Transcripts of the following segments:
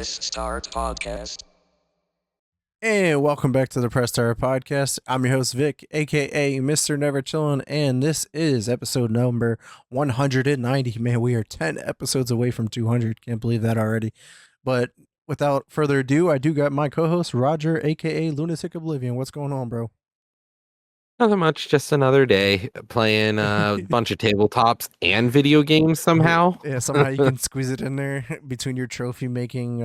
Press Start Podcast. And welcome back to the Press Start Podcast. I'm your host, Vic, aka Mr. Never Chillin', and this is episode number 190. Man, we are 10 episodes away from 200. Can't believe that already. But without further ado, I do got my co host, Roger, aka Lunatic Oblivion. What's going on, bro? Nothing much, just another day playing a bunch of tabletops and video games somehow. Yeah, somehow you can squeeze it in there between your trophy making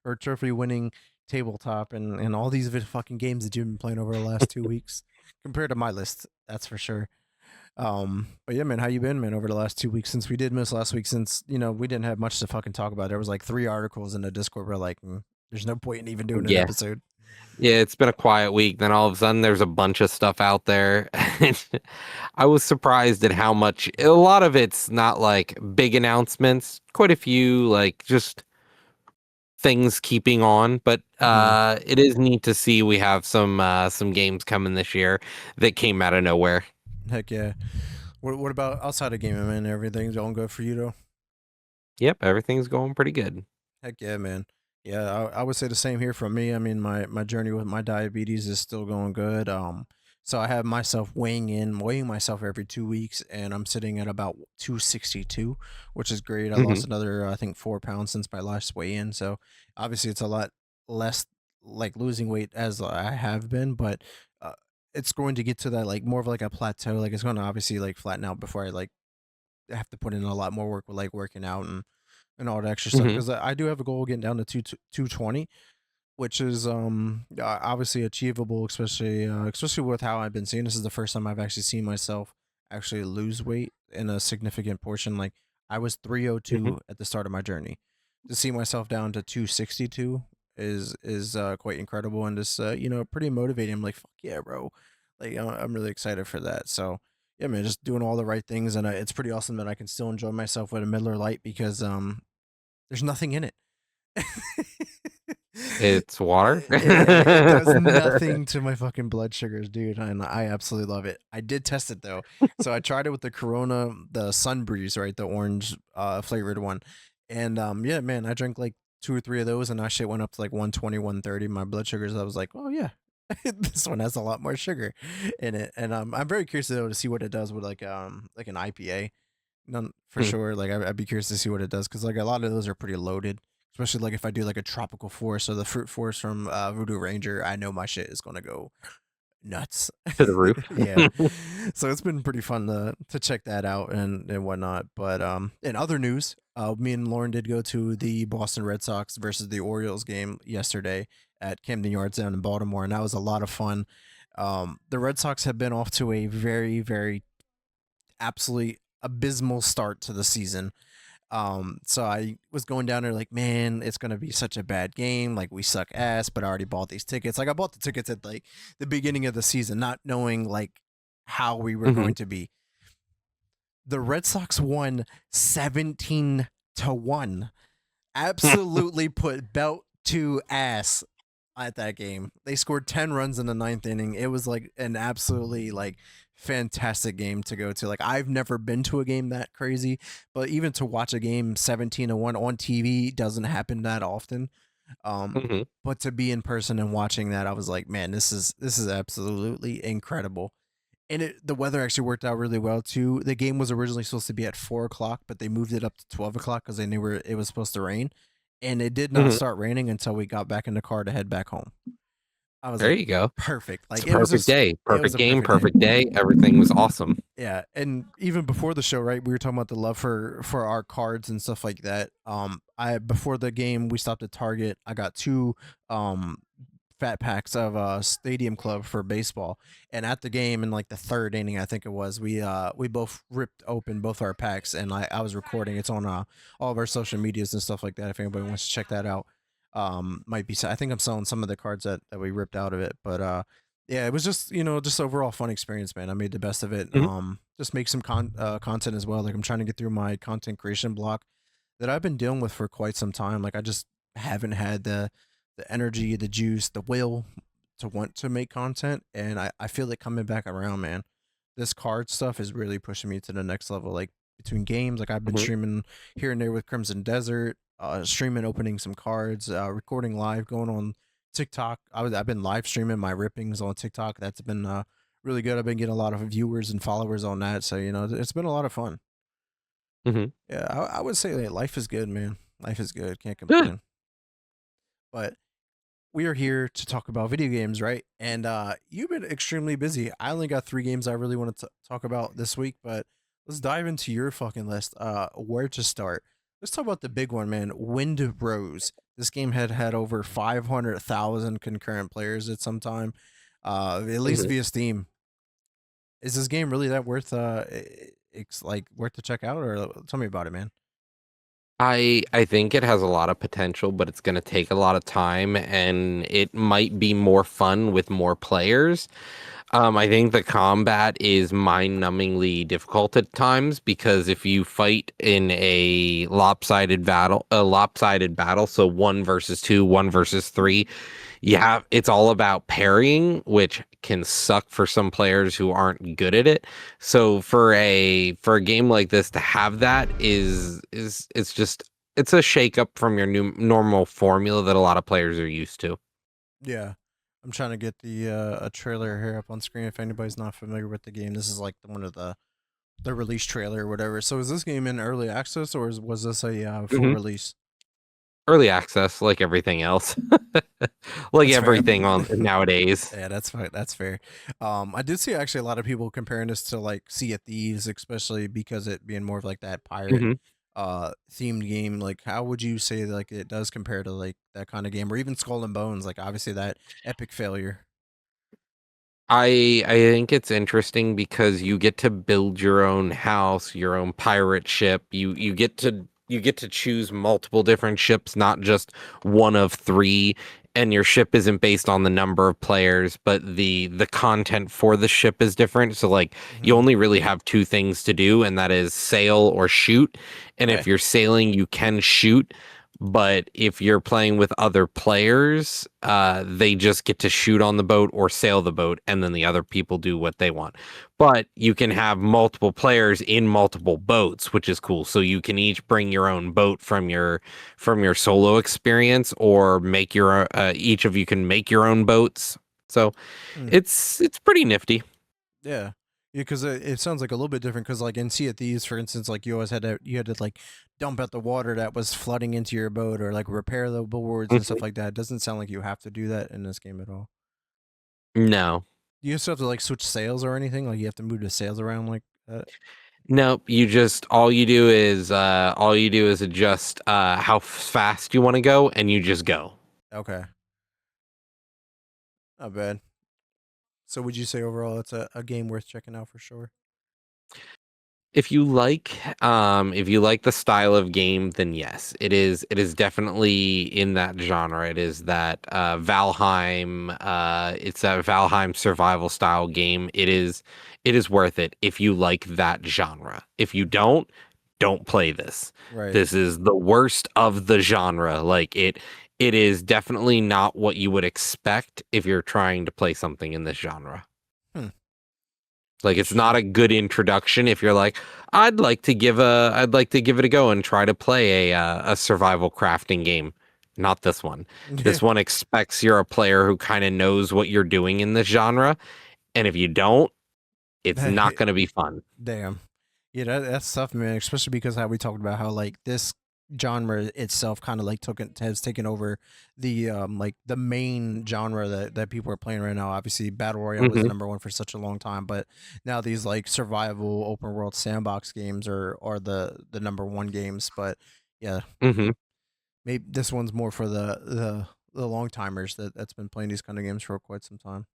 or trophy winning tabletop and all these fucking games that you've been playing over the last 2 weeks compared to my list, that's for sure. But yeah, man, how you been, man, over the last 2 weeks since we did miss last week? Since we didn't have much to fucking talk about. There was like 3 articles in the Discord where like, there's no point in even doing an Yeah. episode. Yeah, it's been a quiet week. Then all of a sudden there's a bunch of stuff out there. I was surprised at how much, a lot of it's not like big announcements, quite a few like just things keeping on, but it is neat to see we have some games coming this year that came out of nowhere. Heck yeah. What about outside of gaming, man? Everything's going good for you though? Yep, everything's going pretty good. Heck yeah, man. Yeah, I would say the same here from me. I mean, my journey with my diabetes is still going good. So I have myself weighing myself every 2 weeks, and I'm sitting at about 262, which is great. I lost another, I think, 4 pounds since my last weigh in. So obviously, it's a lot less like losing weight as I have been, but it's going to get to that like more of like a plateau. Like it's going to obviously like flatten out before I like have to put in a lot more work with like working out and all that extra stuff Mhm. because I do have a goal of getting down to 220, which is obviously achievable, especially with how I've been seeing. This is the first time I've actually seen myself actually lose weight in a significant portion. Like I was Mhm. 302 at the start of my journey. To see myself down to 262 is quite incredible and just pretty motivating. I'm like, fuck yeah, bro. Like I'm really excited for that. So yeah, man, just doing all the right things, and it's pretty awesome that I can still enjoy myself with a Miller Lite because there's nothing in it. It's water. It does nothing to my fucking blood sugars, dude, and I absolutely love it. I did test it though, so I tried it with the Corona, the Sun Breeze, right, the orange flavored one, and yeah, man, I drank like two or three of those, and that shit went up to like 120, 130. My blood sugars, I was like, oh yeah. This one has a lot more sugar in it, and I'm very curious though to see what it does with like an IPA. None for Hmm. sure. Like I'd be curious to see what it does because like a lot of those are pretty loaded, especially like if I do like a tropical forest or the fruit forest from Voodoo Ranger. I know my shit is gonna go nuts. To the roof. Yeah. So it's been pretty fun to check that out and whatnot. But in other news, me and Lauren did go to the Boston Red Sox versus the Orioles game yesterday at Camden Yards down in Baltimore, and that was a lot of fun. The Red Sox have been off to a very, very absolutely abysmal start to the season. So I was going down there like, man, it's gonna be such a bad game. Like we suck ass, but I already bought these tickets. Like I bought the tickets at like the beginning of the season, not knowing like how we were Mhm. going to be. The Red Sox won 17-1. Absolutely put belt to ass at that game. They scored 10 runs in the ninth inning. It was like an absolutely like fantastic game to go to. Like I've never been to a game that crazy, but even to watch a game 17-1 on TV doesn't happen that often. Mhm. But to be in person and watching that, I was like, man, this is absolutely incredible. And the weather actually worked out really well too. The game was originally supposed to be at 4 o'clock, but they moved it up to 12 o'clock because they knew it was supposed to rain, and it did not Mhm. start raining until we got back in the car to head back home. I was There like, you go. perfect. It's Like a it was perfect just, day. it was Perfect a game, perfect day. perfect day. Everything was awesome. Yeah, and even before the show, right? We were talking about the love for our cards and stuff like that. I before the game, we stopped at Target. I got two fat packs of Stadium Club for baseball, and at the game in like the third inning, I think it was, we both ripped open both our packs, and I was recording. It's on all of our social medias and stuff like that. If anybody wants to check that out, might be. I think I'm selling some of the cards that we ripped out of it, but yeah, it was just just overall fun experience, man. I made the best of it. Mhm. Just make some content as well. Like I'm trying to get through my content creation block that I've been dealing with for quite some time. Like I just haven't had the energy, the juice, the will to want to make content, and I feel it coming back around, man. This card stuff is really pushing me to the next level. Like between games, like I've been Mhm. streaming here and there with Crimson Desert. streaming, opening some cards, recording live, going on TikTok. I've been live streaming my rippings on TikTok. That's been really good. I've been getting a lot of viewers and followers on that. So it's been a lot of fun. Hmm. Yeah, I would say that life is good, man. Life is good. Can't Yeah. complain. But we are here to talk about video games, right? And you've been extremely busy. I only got 3 games I really want to talk about this week, but let's dive into your fucking list. Where to start? Let's talk about the big one, man. Wind Rose. This game had over 500,000 concurrent players at some time, at least Hmm. via Steam. Is this game really that worth it's like worth to check out, or tell me about it, man? I think it has a lot of potential, but it's going to take a lot of time, and it might be more fun with more players. I think the combat is mind-numbingly difficult at times because if you fight in a lopsided battle, so 1 versus 2, 1 versus 3, it's all about parrying, which can suck for some players who aren't good at it. So for a game like this to have that is it's a shake up from your new normal formula that a lot of players are used to. Yeah. I'm trying to get the a trailer here up on screen if anybody's not familiar with the game. This is like one of the release trailer or whatever. So is this game in early access or was this a full Hmm. release? Early access, like everything else, like That's fair. everything on nowadays. Yeah, that's fine. That's fair. I did see actually a lot of people comparing this to like Sea of Thieves, especially because it being more of like that pirate Hmm. themed game. Like, how would you say like it does compare to like that kind of game, or even Skull and Bones? Like, obviously that epic failure. I think it's interesting because you get to build your own house, your own pirate ship. You get to choose multiple different ships, not just one of three. And your ship isn't based on the number of players, but the content for the ship is different. So like you Hmm. only really have two things to do, and that is sail or shoot. And Okay. if you're sailing, you can shoot. But if you're playing with other players, they just get to shoot on the boat or sail the boat, and then the other people do what they want. But you can have multiple players in multiple boats, which is cool. So you can each bring your own boat from your solo experience, or make your each of you can make your own boats. So Hmm. it's pretty nifty. Yeah. Yeah, because it sounds like a little bit different. Because like in Sea of Thieves, for instance, like you had to like dump out the water that was flooding into your boat, or like repair the boards and stuff Mhm. like that. It doesn't sound like you have to do that in this game at all. No. You still have to like switch sails or anything. Like you have to move the sails around like that. Nope, all you do is adjust how fast you want to go, and you just go. Okay, not bad. So would you say overall it's a game worth checking out for sure? If you like the style of game, then yes, it is definitely in that genre. It is that Valheim, it's that Valheim survival style game. It is worth it if you like that genre. If you don't play this. Right. This is the worst of the genre. Like it is definitely not what you would expect if you're trying to play something in this genre. Hmm. Like it's not Interesting. a good introduction if you're like, I'd like to give it a go and try to play a survival crafting game. Not this one. Yeah. This one expects you're a player who kind of knows what you're doing in this genre, and if you don't, it's not going to be fun. Damn. Yeah, that's tough, man. Especially because how we talked about how like this genre itself kind of like has taken over the like the main genre that people are playing right now. Obviously, battle royale was the Hmm. number one for such a long time, but now these like survival open world sandbox games are the number one games. But yeah, Hmm. maybe this one's more for the long timers that's been playing these kind of games for quite some time.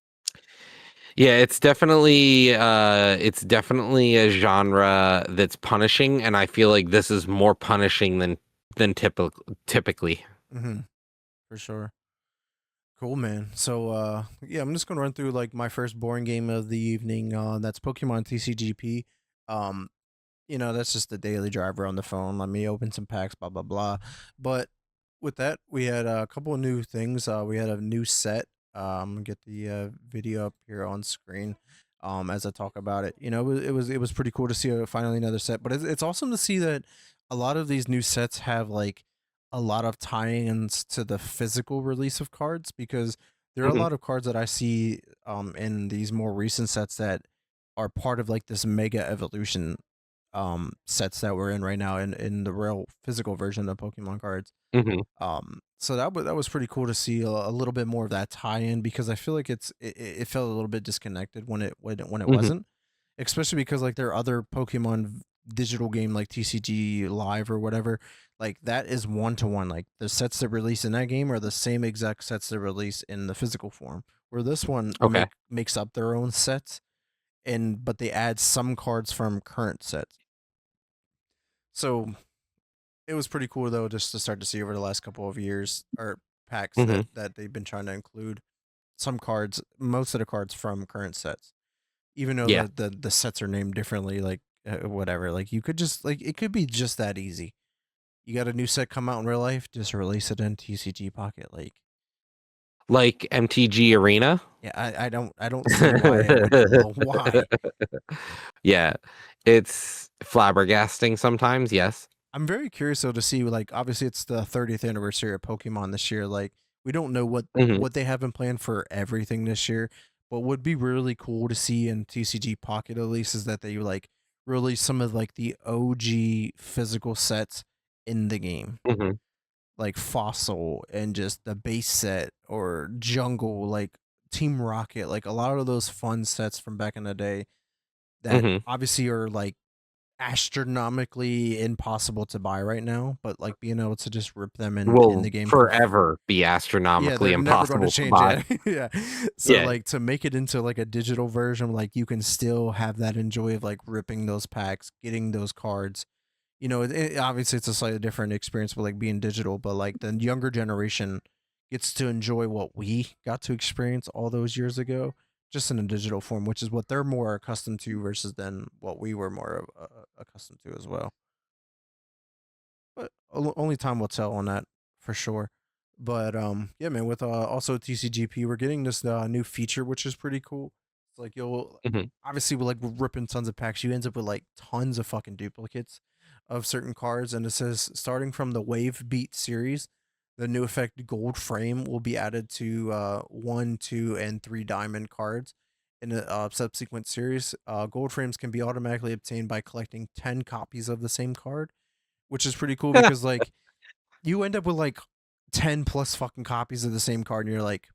Yeah, it's definitely a genre that's punishing, and I feel like this is more punishing than typically. Hmm. For sure. Cool, man. So, yeah, I'm just gonna run through like my first boring game of the evening. That's Pokemon TCGP. Um, that's just the daily driver on the phone. Let me open some packs, blah blah blah. But with that, we had a couple of new things. We had a new set. Get the video up here on screen. As I talk about it, it was pretty cool to see finally another set. But it's awesome to see that a lot of these new sets have like a lot of tie-ins to the physical release of cards, because there are a Hmm. lot of cards that I see in these more recent sets that are part of like this mega evolution sets that we're in right now in the real physical version of Pokemon cards. Hmm. So that was pretty cool to see a little bit more of that tie-in, because I feel like it felt a little bit disconnected when it Hmm. wasn't, especially because like there are other Pokemon digital game like TCG Live or whatever, like that is one to one. Like the sets that release in that game are the same exact sets that release in the physical form. Where this one Okay. makes up their own sets, and but they add some cards from current sets. So it was pretty cool though, just to start to see over the last couple of years or packs Hmm. that they've been trying to include some cards, most of the cards from current sets, even though Yeah. the sets are named differently. Like whatever, like you could just like it could be just that easy. You got a new set come out in real life, just release it in TCG Pocket. Like, Like MTG Arena. yeah, I don't see why it would. Well, why? Yeah, it's flabbergasting sometimes. Yes. I'm very curious though to see, like, obviously it's the 30th anniversary of Pokemon this year. Like we don't know Hmm. what they have in plan for everything this year, but would be really cool to see in TCG Pocket at least is that they like release some of like the OG physical sets in the game. Hmm. Like Fossil and just the base set or Jungle, like Team Rocket, like a lot of those fun sets from back in the day that Hmm. obviously are like astronomically impossible to buy right now, but like being able to just rip them in Will the game for forever be yeah, astronomically they're never going to impossible to change buy. it. Yeah. So Yeah. like to make it into like a digital version, like you can still have that enjoy of like ripping those packs, getting those cards. Obviously it's a slightly different experience with like being digital, but like the younger generation gets to enjoy what we got to experience all those years ago, just in a digital form, which is what they're more accustomed to versus than what we were more accustomed to as well. But only time will tell on that for sure. But yeah, man. With also TCGP, we're getting this new feature, which is pretty cool. It's like you'll Hmm. obviously with like ripping tons of packs, you end up with like tons of fucking duplicates of certain cards, and it says starting from the Wave Beat series, the new effect Gold Frame will be added to 1, 2, and 3 diamond cards. In a subsequent series, gold frames can be automatically obtained by collecting 10 copies of the same card, which is pretty cool because like you end up with like 10 plus fucking copies of the same card, and you're like,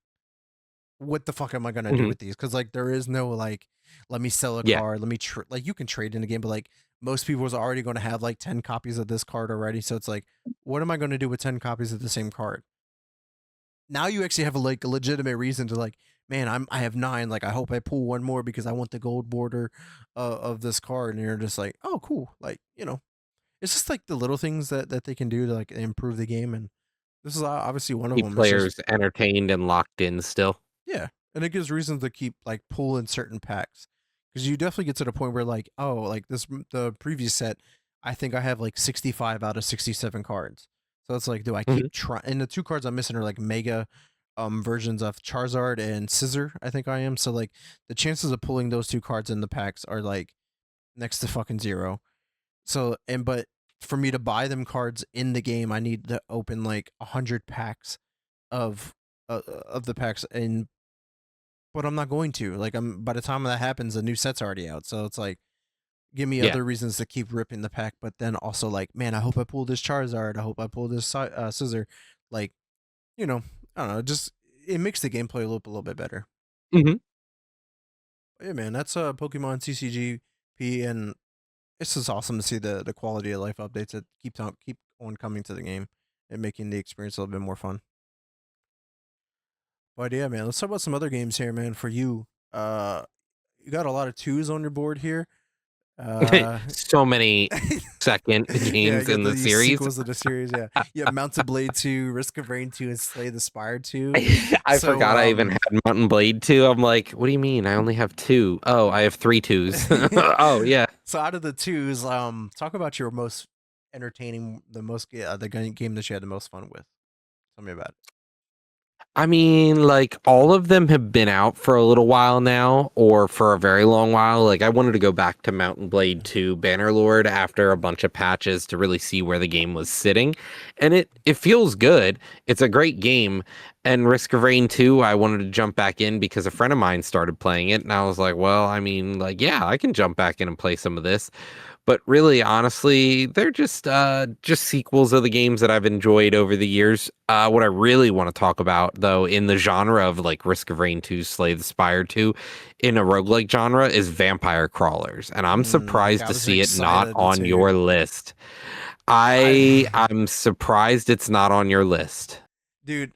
what the fuck am I gonna do Hmm. with these? Because like there is no like, let me sell a Yeah. card, like you can trade in the game, but like most people is already going to have like 10 copies of this card already, so it's like, what am I going to do with 10 copies of the same card? Now you actually have a legitimate reason to like, man, I have 9, like I hope I pull one more because I want the gold border of this card, and you're just like, oh cool, like it's just like the little things that they can do to like improve the game, and this is obviously one of Keep them. It's just players entertained and locked in still. yeah, and it gives reasons to keep like pulling certain packs, because you definitely get to the point where like, oh, like the previous set, I think I have like 65 out of 67 cards. So it's like, do I Hmm. keep trying? And the two cards I'm missing are like mega versions of Charizard and Scissor. I think I am. So like the chances of pulling those two cards in the packs are like next to fucking zero. So but for me to buy them cards in the game, I need to open like 100 packs of the packs, and but I'm not going to. Like I'm by the time that happens, the new set's already out. So it's like give me Yeah. other reasons to keep ripping the pack, but then also like, man, I hope I pull this Charizard. I hope I pull this Scissor. Like you know, I don't know. Just it makes the gameplay loop a little bit better. Hmm. But yeah, man, that's Pokemon CCGP, and it's just awesome to see the quality of life updates that keep on coming to the game and making the experience a little bit more fun. But yeah, man, let's talk about some other games here, man. For you, you got a lot of twos on your board here. Uh, So many second yeah, games you got in the the series. sequels of the series. Yeah, yeah, Mountain Blade 2, Risk of Rain 2, and Slay the Spire 2. I So, forgot I even had Mountain Blade 2. I'm like, what do you mean? I only have two. Oh, I have three twos. Oh, yeah. so out of the twos, talk about your most entertaining, the game that you had the most fun with. Tell me about it. I mean, like all of them have been out for a little while now, or for a very long while. Like I wanted to go back to Mountain Blade 2 Bannerlord after a bunch of patches to really see where the game was sitting. And it feels good. It's a great game. And Risk of Rain 2, I wanted to jump back in because a friend of mine started playing it, and I was like, well, I mean, like, yeah, I can jump back in and play some of this. But really, honestly, they're just sequels of the games that I've enjoyed over the years. What I really want to talk about, though, in the genre of like Risk of Rain 2, Slay the Spire 2, in a roguelike genre, is vampire crawlers. And I'm Okay, surprised I to was see it not excited on to. your list. I, I'm surprised it's not on your list. dude,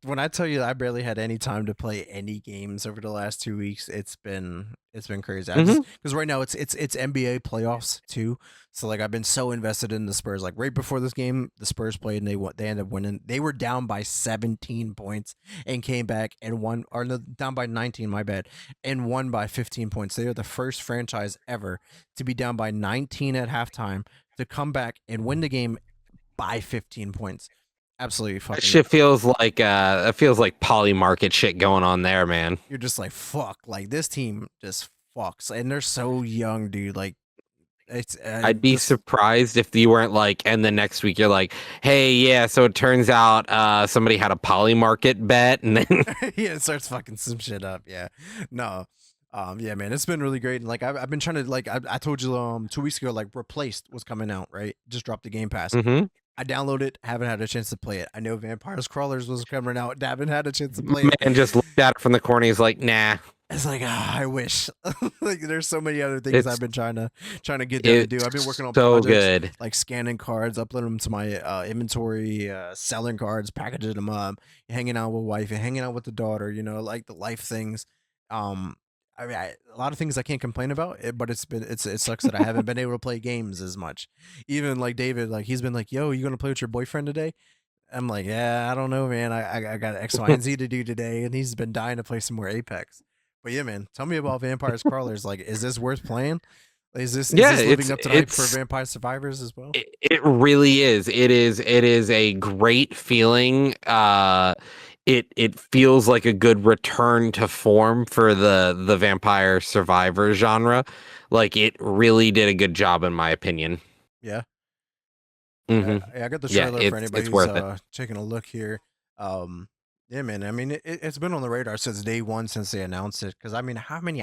when I tell you I barely had any time to play any games over the last 2 weeks, it's been crazy. I just Hmm. because right now it's NBA playoffs too, so like I've been so invested in the Spurs. Like right before this game, the Spurs played and they ended up winning. They were down by 17 points and came back and won, or no, down by 19, my bad, and won by 15 points. They are the first franchise ever to be down by 19 at halftime to come back and win the game by 15 points. Absolutely That fucking. shit feels like it feels like poly market shit going on there, man. You're just like fuck. Like this team just fucks, and they're so young, dude. Like it's I'd be just surprised if you weren't like, and the next week you're like, hey, yeah, so it turns out somebody had a poly market bet, and then yeah, it starts fucking some shit up. Yeah, no, yeah, man, it's been really great. And like I've been trying to like I told you 2 weeks ago like Replaced was coming out, right? Just dropped the Game Pass. hmm I downloaded it, haven't had a chance to play it. I know Vampires Crawlers was coming out, haven't had a chance to play it. man just looked at it from the corner. He's like, nah, It's like I wish. Like there's so many other things it's I've been trying to get done to do. I've been it's working on so projects good. like scanning cards, uploading them to my inventory, selling cards, packaging them up, hanging out with wife, and hanging out with the daughter. You know, like the life things. Um, a lot of things I can't complain about, but it sucks that I haven't been able to play games as much. Even like David, like he's been like, "Yo, you gonna play with your boyfriend today?" I'm like, "Yeah, I don't know, man. I got X, Y, and Z to do today," and he's been dying to play some more Apex. But yeah, man, tell me about Vampires Crawlers. Like, is this worth playing? Is Yeah, this living up to the hype for Vampire Survivors as well? it really is. It is a great feeling. It feels like a good return to form for the vampire survivor genre. Like it really did a good job in my opinion. Yeah, Hmm. I got the Yeah, trailer for anybody it's who's worth it. taking a look here. Yeah, man. I mean, it's been on the radar since day one since they announced it. Because I mean, how many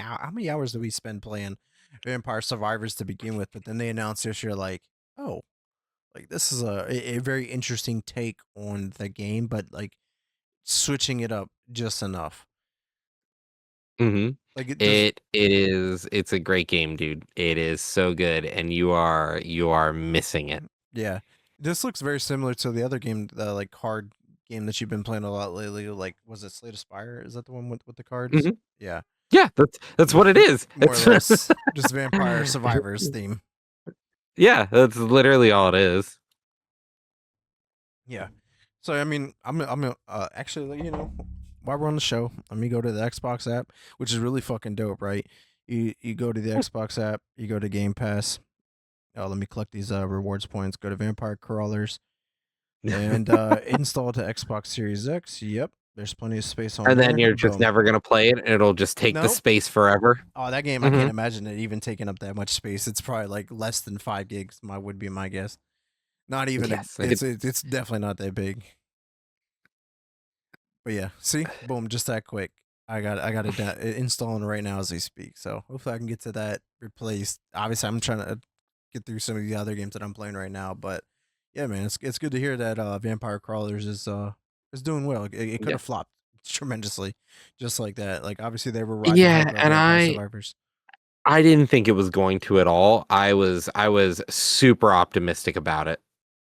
hours do we spend playing Vampire Survivors to begin with? But then they announced this year, like, oh, like this is a very interesting take on the game, but like switching it up just enough. Hmm. Like it does. It's a great game, dude. It is so good, and you are missing it. Yeah, this looks very similar to the other game, the like card game that you've been playing a lot lately. Like, was it Slay the Spire? Is that the one with the cards? Hmm. Yeah, Yeah, that's what it is. more or It's less just Vampire Survivors theme. yeah, that's literally all it is. Yeah. So I mean, actually, like, while we're on the show, let me go to the Xbox app, which is really fucking dope, right? You go to the Xbox app, you go to Game Pass. Let me collect these rewards points. Go to Vampire Crawlers and install to Xbox Series X. Yep, there's plenty of space on And then there. you're just Boom. never gonna play it, and it'll just take the Nope. space forever. Oh, that game, I Hmm. can't imagine it even taking up that much space. It's probably like less than 5 gigs. My would be my guess. Not even a. Yes. It's definitely not that big. But yeah, see, boom, just that quick. I got it installing right now as we speak. So hopefully I can get to that replaced. Obviously, I'm trying to get through some of the other games that I'm playing right now. But yeah, man, it's good to hear that Vampire Crawlers is doing well. It could Yeah. have flopped tremendously, just like that. Like obviously they were riding the hype Yeah, of and Vampire I Survivors. I didn't think it was going to at all. I was super optimistic about it.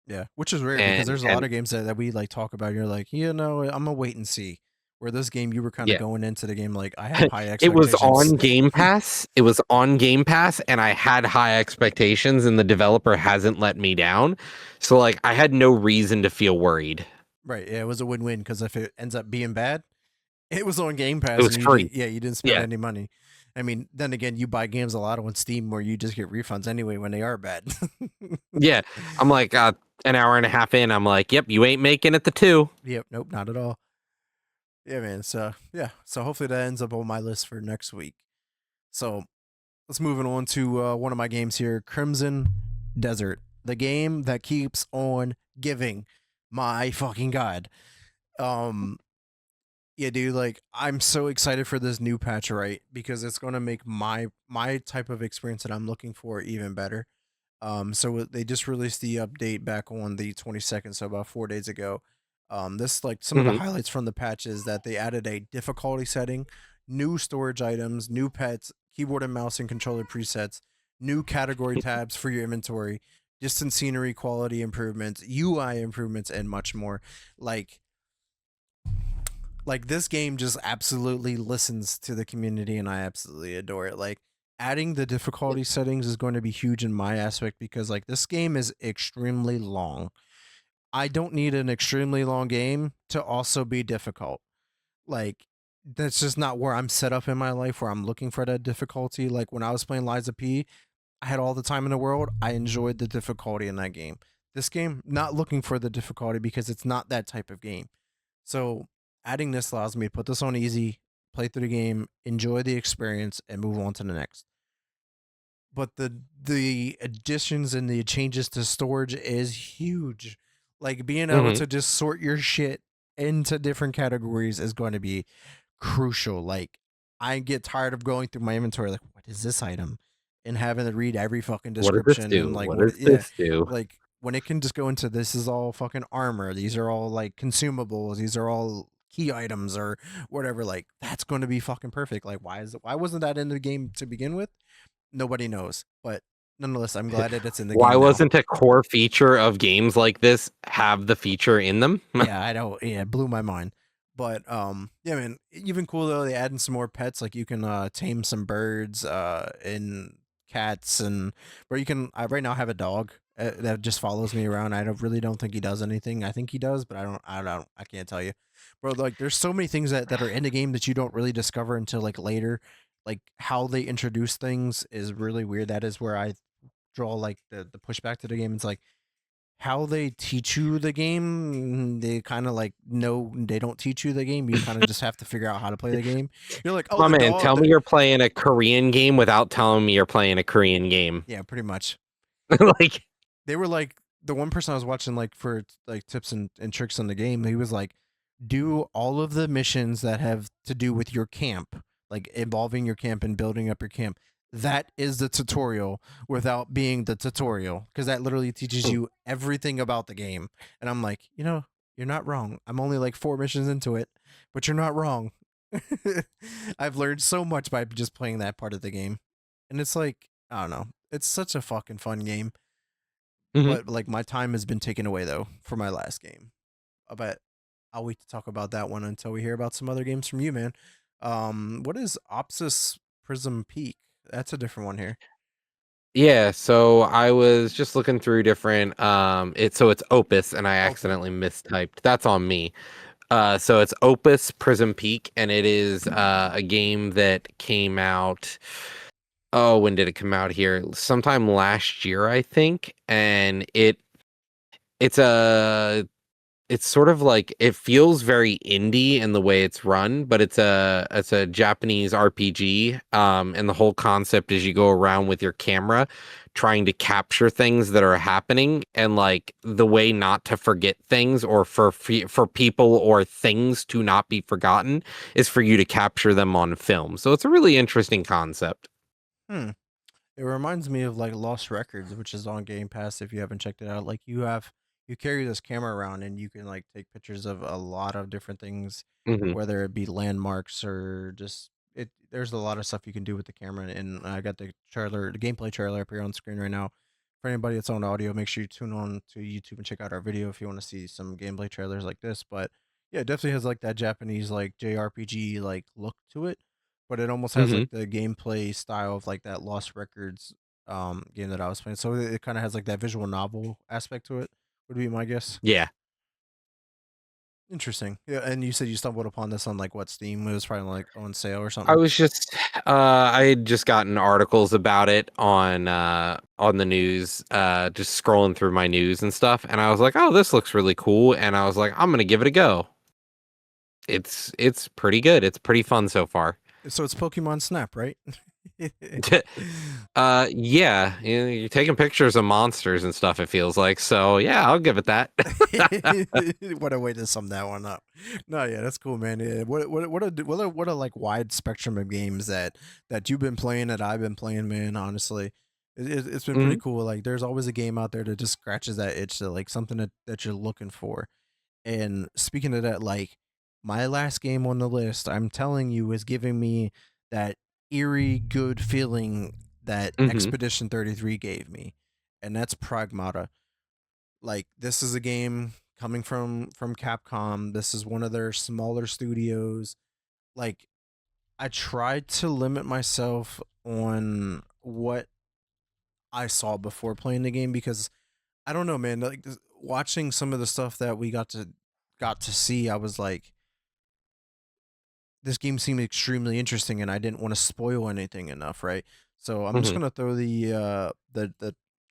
Yeah, which is rare because And there's a lot of games that we like talk about. And you're like, I'm gonna wait and see. Where this game, you were kind of yeah. going into the game like I have high It was expectations. on Game Pass. It was on Game Pass, and I had high expectations, and the developer hasn't let me down. So like I had no reason to feel worried. Right. Yeah, it was a win-win because if it ends up being bad, it was on Game It Pass was and free. you didn't spend Yeah. any money. I mean, then again, you buy games a lot on Steam where you just get refunds anyway when they are bad. Yeah. I'm like an hour and a half in, I'm like, yep, you ain't making it the two. Yep. Nope. Not at all. Yeah, man. So yeah, so hopefully that ends up on my list for next week. So let's move on to one of my games here, Crimson Desert, the game that keeps on giving. My fucking god. Um, yeah, dude. Like, I'm so excited for this new patch, right? Because it's gonna make my type of experience that I'm looking for even better. So they just released the update back on the 22nd, so about 4 days ago. This like some of the Hmm. highlights from the patch is that they added a difficulty setting, new storage items, new pets, keyboard and mouse and controller presets, new category tabs for your inventory, distant scenery quality improvements, UI improvements, and much more. Like this game just absolutely listens to the community and I absolutely adore it. Like adding the difficulty settings is going to be huge in my aspect because like this game is extremely long. I don't need an extremely long game to also be difficult. Like that's just not where I'm set up in my life where I'm looking for that difficulty. Like when I was playing Liza P, I had all the time in the world. I enjoyed the difficulty in that game. This game, not looking for the difficulty because it's not that type of game. So adding this allows me to put this on easy, play through the game, enjoy the experience, and move on to the next. But the additions and the changes to storage is huge. Like being able Hmm. to just sort your shit into different categories is going to be crucial. Like I get tired of going through my inventory like what is this item and having to read every fucking What does this description and do? like What what does yeah, this do? like when it can just go into this is all fucking armor, these are all like consumables, these are all key items or whatever, like that's going to be fucking perfect. Like why wasn't that in the game to begin with? Nobody knows. But nonetheless, I'm glad that it's in the Why game now. wasn't a core feature of games like this have the feature in them? Yeah, I know. Yeah, it blew my mind. But yeah, man, even cool though. They added some more pets. Like you can tame some birds, and cats, and where you can. I right now have a dog that just follows me around. I don't think he does anything. I think he does, but I can't tell you, bro. Like there's so many things that are in the game that you don't really discover until like later. Like how they introduce things is really weird. That is where I draw like the pushback to the game. It's like how they teach you the game, they kind of like no, they don't teach you the game. You kind of just have to figure out how to play the game. You're like, oh, My the man, dog. tell me you're playing a Korean game without telling me you're playing a Korean game. Yeah, pretty much. Like, They were like the one person I was watching like for like tips and tricks on the game. He was like, do all of the missions that have to do with your camp, like involving your camp and building up your camp. That is the tutorial without being the tutorial because that literally teaches you everything about the game. And I'm like, you're not wrong. I'm only like 4 missions into it, but you're not wrong. I've learned so much by just playing that part of the game. And it's like, I don't know. It's such a fucking fun game. mhm. But like my time has been taken away though for my last game. But I'll wait to talk about that one until we hear about some other games from you, man. What is Opsis Prism Peak? That's a different one here. Yeah, so I was just looking through different it's Opus and I Okay. accidentally mistyped. That's on me. So it's Opus Prism Peak and it is a game that came out. Oh, when did it come out here? Sometime last year, I think. And it's a it's sort of like it feels very indie in the way it's run, but it's a Japanese RPG. And the whole concept is you go around with your camera trying to capture things that are happening, and like the way not to forget things or for people or things to not be forgotten is for you to capture them on film. So it's a really interesting concept. Hmm. It reminds me of like Lost Records, which is on Game Pass if you haven't checked it out. Like you carry this camera around and you can like take pictures of a lot of different things, Hmm. whether it be landmarks or just it there's a lot of stuff you can do with the camera and I got the gameplay trailer up here on screen right now. For anybody that's on audio, make sure you tune on to YouTube and check out our video if you want to see some gameplay trailers like this. But yeah, it definitely has like that Japanese like JRPG like look to it, but it almost has Hmm. like the gameplay style of like that Lost Records game that I was playing. So it kind of has like that visual novel aspect to it. Would be my guess. Yeah. Interesting. Yeah, and you said you stumbled upon this on like what Steam? It was probably like on sale or I something. was just I had just gotten articles about it on the news, just scrolling through my news and stuff, and I was like, "Oh, this looks really cool." And I was like, "I'm going to give it a go." It's pretty good. It's pretty fun so far. So it's Pokemon Snap, right? Yeah, you're taking pictures of monsters and stuff, it feels like. So yeah, I'll give it that. What a way to sum that one up. No, yeah, that's cool, man. Yeah, what a like wide spectrum of games that you've been playing, that I've been playing, man. Honestly, it's been pretty Mhm, cool. Like, there's always a game out there that just scratches that itch, that like something that you're looking for. And speaking of that, like, my last game on the list, I'm telling you, is giving me that eerie good feeling that mhm. Expedition 33 gave me, and that's Pragmata. Like, this is a game coming from Capcom. This is one of their smaller studios. Like, I tried to limit myself on what I saw before playing the game, because I don't know, man. Like, watching some of the stuff that we got to see, I was like, this game seemed extremely interesting, and I didn't want to spoil anything enough, right? So I'm just Mhm. gonna throw the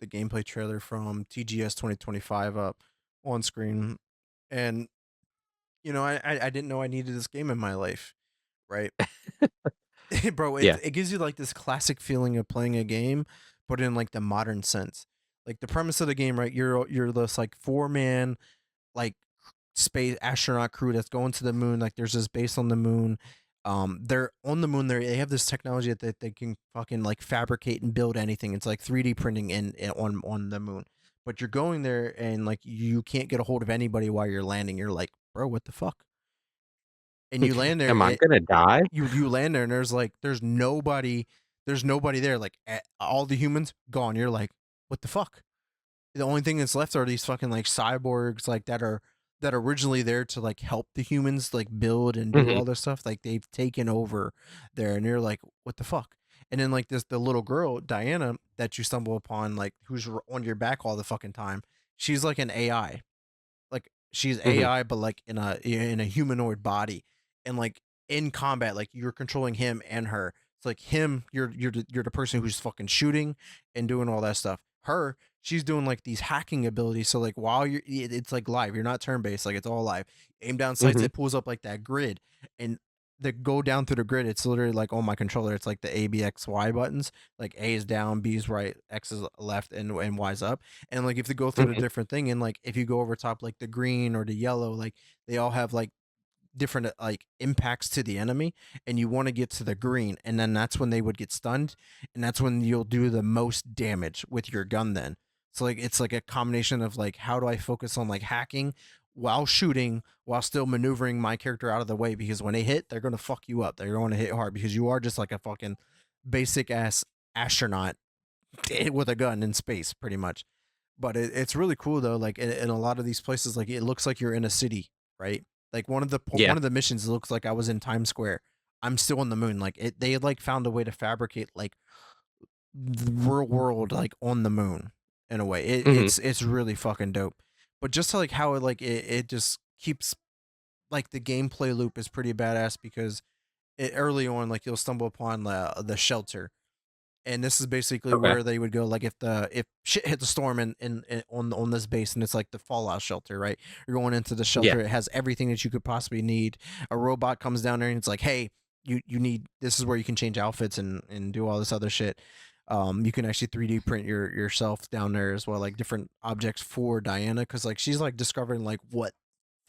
gameplay trailer from TGS 2025 up on screen. And I didn't know I needed this game in my life, right? Bro, it Yeah. it gives you like this classic feeling of playing a game, but in like the modern sense. Like, the premise of the game, right? You're this like 4-man, like, space astronaut crew that's going to the moon. Like, there's this base on the moon. They're on the moon. They have this technology that they can fucking like fabricate and build anything. It's like 3D printing on the moon. But you're going there, and like, you can't get a hold of anybody while you're landing. You're like, bro, what the fuck? And you land there. Am I gonna die? You land there, and there's nobody there. Like, all the humans gone. You're like, what the fuck? The only thing that's left are these fucking like cyborgs, like, that are originally there to like help the humans like build and do Mhm, all this stuff. Like, they've taken over there, and you're like, what the fuck? And then, like, the little girl Diana that you stumble upon, like, who's on your back all the fucking time, she's like an AI. Like, she's mhm, AI, but like in a humanoid body, and like, in combat, like, you're controlling him and her. It's like, him, you're the person who's fucking shooting and doing all that stuff. Her, she's doing like these hacking abilities. So like, while it's like live. You're not turn based. Like, it's all live. Aim down sights. mhm, It pulls up like that grid, and the go down through the grid. It's literally like on my controller. It's like the A, B, X, Y buttons. Like, A is down, B is right, X is left, and Y is up. And like, if you go through the mhm, different thing, and like, if you go over top, like the green or the yellow, like, they all have like different like impacts to the enemy, and you want to get to the green, and then that's when they would get stunned, and that's when you'll do the most damage with your gun then. So like, it's like a combination of like, how do I focus on like hacking while shooting, while still maneuvering my character out of the way, because when they hit, they're going to fuck you up. They're going to hit hard, because you are just like a fucking basic ass astronaut with a gun in space, pretty much. But it's really cool though. Like, in a lot of these places, like, it looks like you're in a city, right? Like, yeah, one of the missions looks like I was in Times Square. I'm still on the moon. Like, they had like found a way to fabricate like the real world, like, on the moon, in a way. mhm, It's really fucking dope. But just to, like, how it just keeps, like, the gameplay loop is pretty badass, because early on, like, you'll stumble upon the shelter, and this is basically okay, where they would go, like, if shit hit the storm on this base, and it's like the fallout shelter, right? You're going into the yeah, shelter. It has everything that you could possibly need. A robot comes down there, and it's like, hey, you need, this is where you can change outfits and do all this other shit. You can actually 3D print yourself down there as well, like different objects for Diana, because like, she's like discovering like what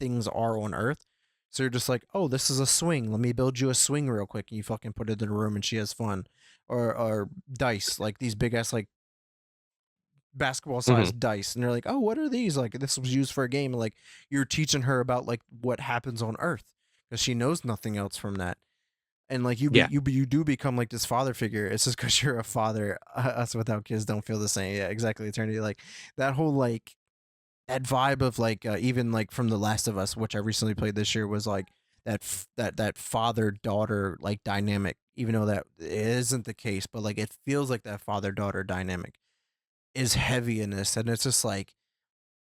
things are on Earth. So you're just like, oh, this is a swing. Let me build you a swing real quick. And you fucking put it in a room, and she has fun. Or dice, like these big ass like basketball mhm, sized dice, and they're like, oh, what are these? Like, this was used for a game. And like, you're teaching her about like what happens on Earth, because she knows nothing else from that. And like, yeah, you do become like this father figure. It's just because you're a father. Us without kids don't feel the same. Yeah, exactly. Eternity, like, that whole like, that vibe of like, even like from The Last of Us, which I recently played this year, was like that father daughter like dynamic. Even though that isn't the case, but like, it feels like that father daughter dynamic is heavy in this. And it's just like,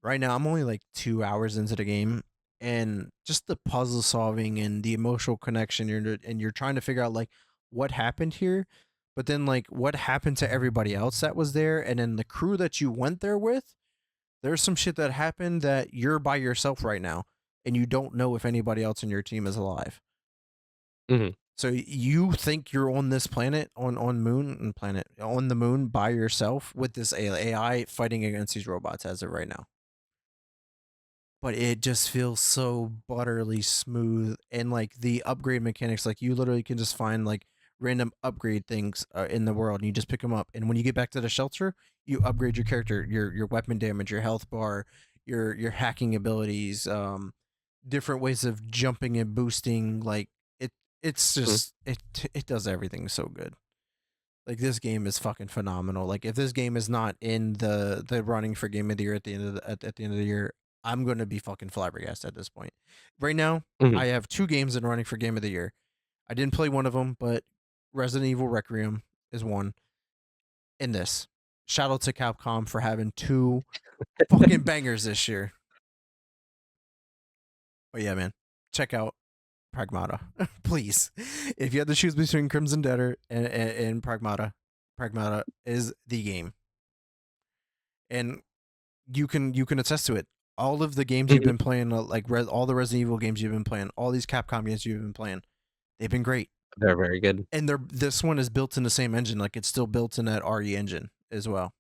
right now I'm only like 2 hours into the game, and just the puzzle solving and the emotional connection, you're trying to figure out like what happened here, but then like what happened to everybody else that was there, and then the crew that you went there with. There's some shit that happened that you're by yourself right now, and you don't know if anybody else in your team is alive. Mhm. So you think you're on this planet, on moon and planet on the moon by yourself with this AI fighting against these robots as of right now. But it just feels so butterly smooth, and like the upgrade mechanics, like you literally can just find like random upgrade things in the world, and you just pick them up. And when you get back to the shelter, you upgrade your character, your weapon damage, your health bar, your hacking abilities, different ways of jumping and boosting. Like it's Mhm. just it does everything so good. Like this game is fucking phenomenal. Like if this game is not in the running for game of the year at the end of at the end of the year, I'm going to be fucking flabbergasted at this point. Right now, Mhm. I have 2 games in running for game of the year. I didn't play one of them, but Resident Evil Requiem is one. In this, shout out to Capcom for having 2 fucking bangers this year. But yeah, man, check out Pragmata, please. If you had to choose between Crimson Debtor and Pragmata, Pragmata is the game, and you can attest to it. All of the games you've Mhm. been playing, all the Resident Evil games you've been playing, all these Capcom games you've been playing, they've been great. They're very good. And this one is built in the same engine, like it's still built in that RE engine as well.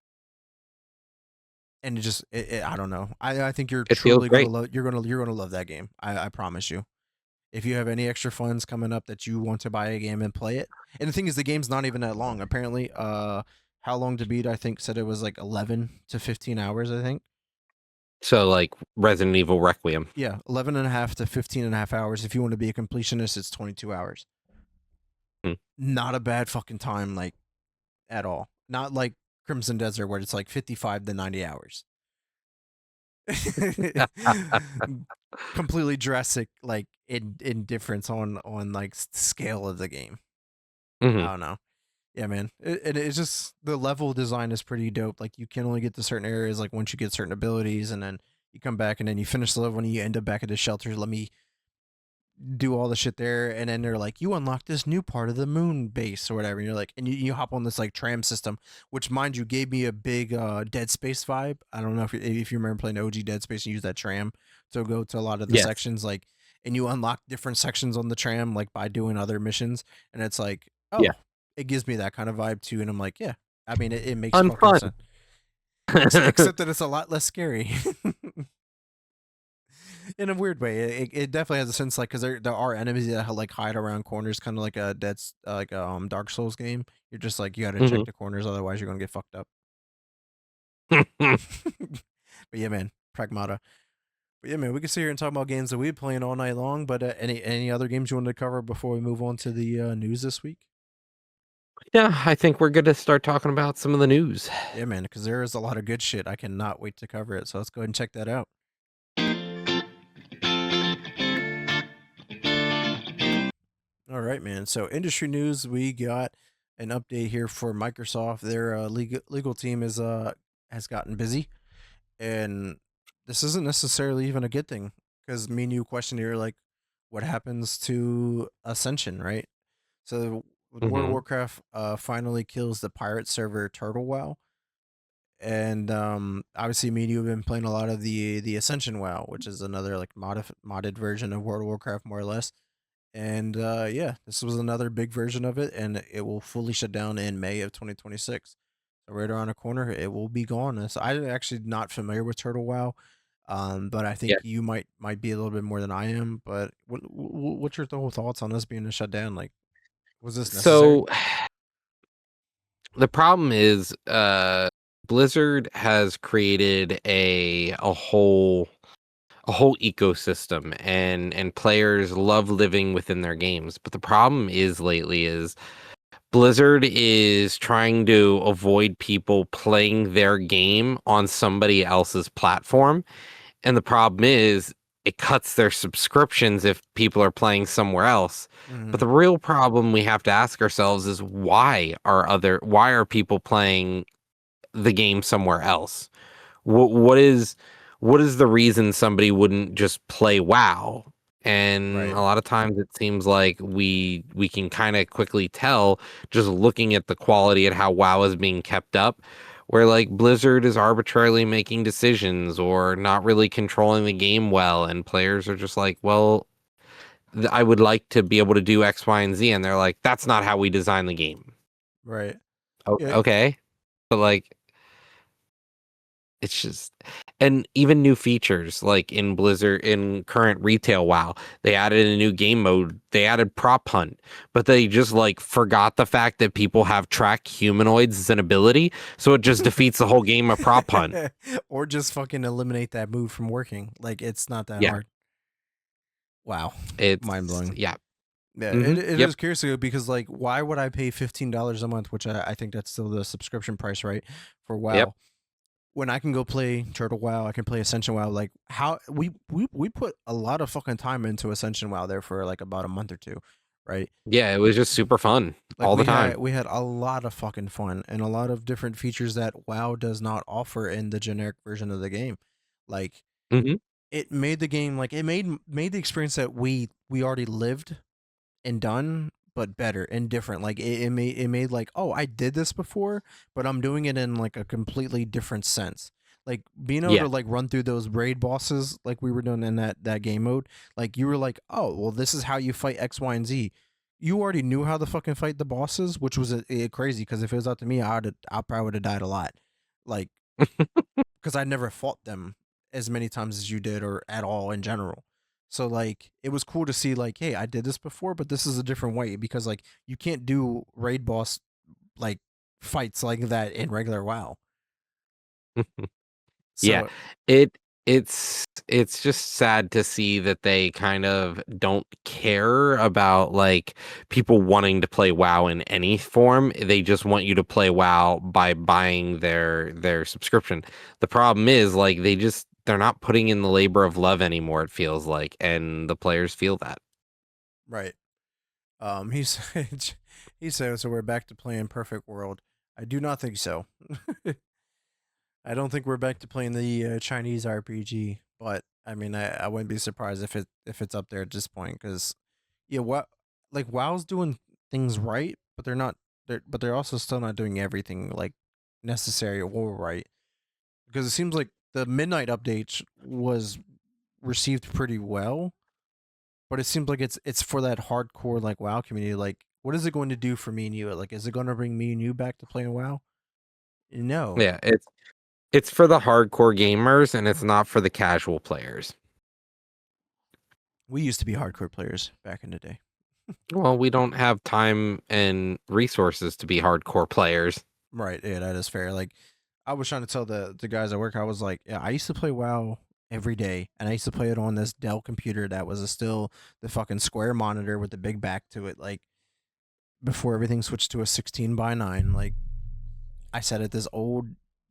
And I don't know. I think you're It feels truly gonna great. love you're gonna love that game. I promise you. If you have any extra funds coming up that you want to buy a game and play it, and the thing is, the game's not even that long. Apparently, how long to beat? I think said it was like 11 to 15 hours. I think. So like Resident Evil Requiem. Yeah, 11 and a half to 15 and a half hours. If you want to be a completionist, it's 22 hours. Mm. Not a bad fucking time, like, at all. Not like Crimson Desert, where it's like 55 to 90 hours. Completely drastic, like, in difference on like scale of the game. Mhm. I don't know. Yeah, man. It's just the level design is pretty dope. Like, you can only get to certain areas, like, once you get certain abilities, and then you come back and then you finish the level and you end up back at the shelter. Let me do all the shit there, and then they're like, you unlock this new part of the moon base or whatever, and you're like, and you hop on this like tram system, which, mind you, gave me a big Dead Space vibe. I don't know if you remember playing OG Dead Space and use that tram to go to a lot of the Yes. sections, like, and you unlock different sections on the tram, like, by doing other missions, and it's like, Yeah. oh, it gives me that kind of vibe too. And I'm like, yeah, I mean, it makes fucking Unfun. sense. Except that it's a lot less scary. In a weird way. It definitely has a sense, like, because there are enemies that like hide around corners, kind of like a Dark Souls game. You're just like, you got to check Mhm. the corners, otherwise you're gonna get fucked up. But yeah, man, Pragmata. But yeah, man, we can sit here and talk about games that we've been playing all night long. But any other games you wanted to cover before we move on to the news this week? Yeah, I think we're good to start talking about some of the news. Yeah, man, because there is a lot of good shit. I cannot wait to cover it. So let's go ahead and check that out. All right, man. So industry news, we got an update here for Microsoft. Their legal team is has gotten busy, and this isn't necessarily even a good thing, because me and you questioned here, like, what happens to Ascension, right? So World of Mhm. Warcraft finally kills the pirate server Turtle WoW, and obviously me and you have been playing a lot of the Ascension WoW, which is another like modded version of World of Warcraft, more or less. And yeah, this was another big version of it, and it will fully shut down in May of 2026. So right around the corner, it will be gone. So I'm actually not familiar with Turtle WoW, but I think Yeah. you might be a little bit more than I am. But what's your whole thoughts on this being shut down? Like, was this necessary? So the problem is Blizzard has created a whole ecosystem, and players love living within their games. But the problem is lately is Blizzard is trying to avoid people playing their game on somebody else's platform. And the problem is it cuts their subscriptions if people are playing somewhere else. But Hmm. the real problem we have to ask ourselves is why are people playing the game somewhere else? What is the reason somebody wouldn't just play WoW? And Right. a lot of times it seems like we can kind of quickly tell just looking at the quality and how WoW is being kept up. where like Blizzard is arbitrarily making decisions or not really controlling the game well, and players are just like, well, I would like to be able to do X, Y, and Z, and they're like, that's not how we design the game. Right. Oh, Yeah. okay, but like it's just, and even new features like in Blizzard, in current retail WoW, they added a new game mode. They added prop hunt, but they just like forgot the fact that people have track humanoids as an ability, so it just defeats the whole game of prop hunt. Or just fucking eliminate that move from working. Like it's not that Yeah, hard. Wow. Mind it's blowing. yeah. Yeah, Hmm. it Yep. is curious though, because like why would I pay $15 a month, which I think that's still the subscription price, right? For Yep. WoW. When I can go play Turtle WoW, I can play Ascension WoW. Like how we put a lot of fucking time into Ascension WoW there for like about a month or two, right? Yeah, it was just super fun Like all the time. we had a lot of fucking fun and a lot of different features that WoW does not offer in the generic version of the game. Like Hmm. it made the game like it made the experience that we already lived and done, but better and different. Like it made like, oh, I did this before, but I'm doing it in like a completely different sense. Like being able Yeah. to like run through those raid bosses like we were doing in that game mode. Like you were like, oh, well, this is how you fight X, Y, and Z. You already knew how to fucking fight the bosses, which was crazy because if it was up to me, I probably would have died a lot. Like because I never fought them as many times as you did or at all in general. So like it was cool to see like, hey, I did this before, but this is a different way because like you can't do raid boss like fights like that in regular WoW. Yeah, So it it's just sad to see that they kind of don't care about like people wanting to play WoW in any form. They just want you to play WoW by buying their subscription. The problem is like they're not putting in the labor of love anymore, it feels like, and the players feel that. right. He said he said so we're back to playing Perfect World. I do not think so. I don't think we're back to playing the Chinese RPG, but I mean, I wouldn't be surprised if it's up there at this point because yeah, what like WoW's doing things right, but they're also still not doing everything like necessary or right because it seems like the Midnight update was received pretty well, but it seems like it's for that hardcore like WoW community. Like, what is it going to do for me and you? Like, is it going to bring me and you back to playing WoW? No. Yeah, it's for the hardcore gamers and it's not for the casual players. We used to be hardcore players back in the day. Well, we don't have time and resources to be hardcore players. Right. Yeah, that is fair. Like, I was trying to tell the guys at work, I was like, yeah, I used to play WoW every day, and I used to play it on this Dell computer that was still the fucking square monitor with the big back to it. Like before everything switched to a 16:9. Like I sat at this old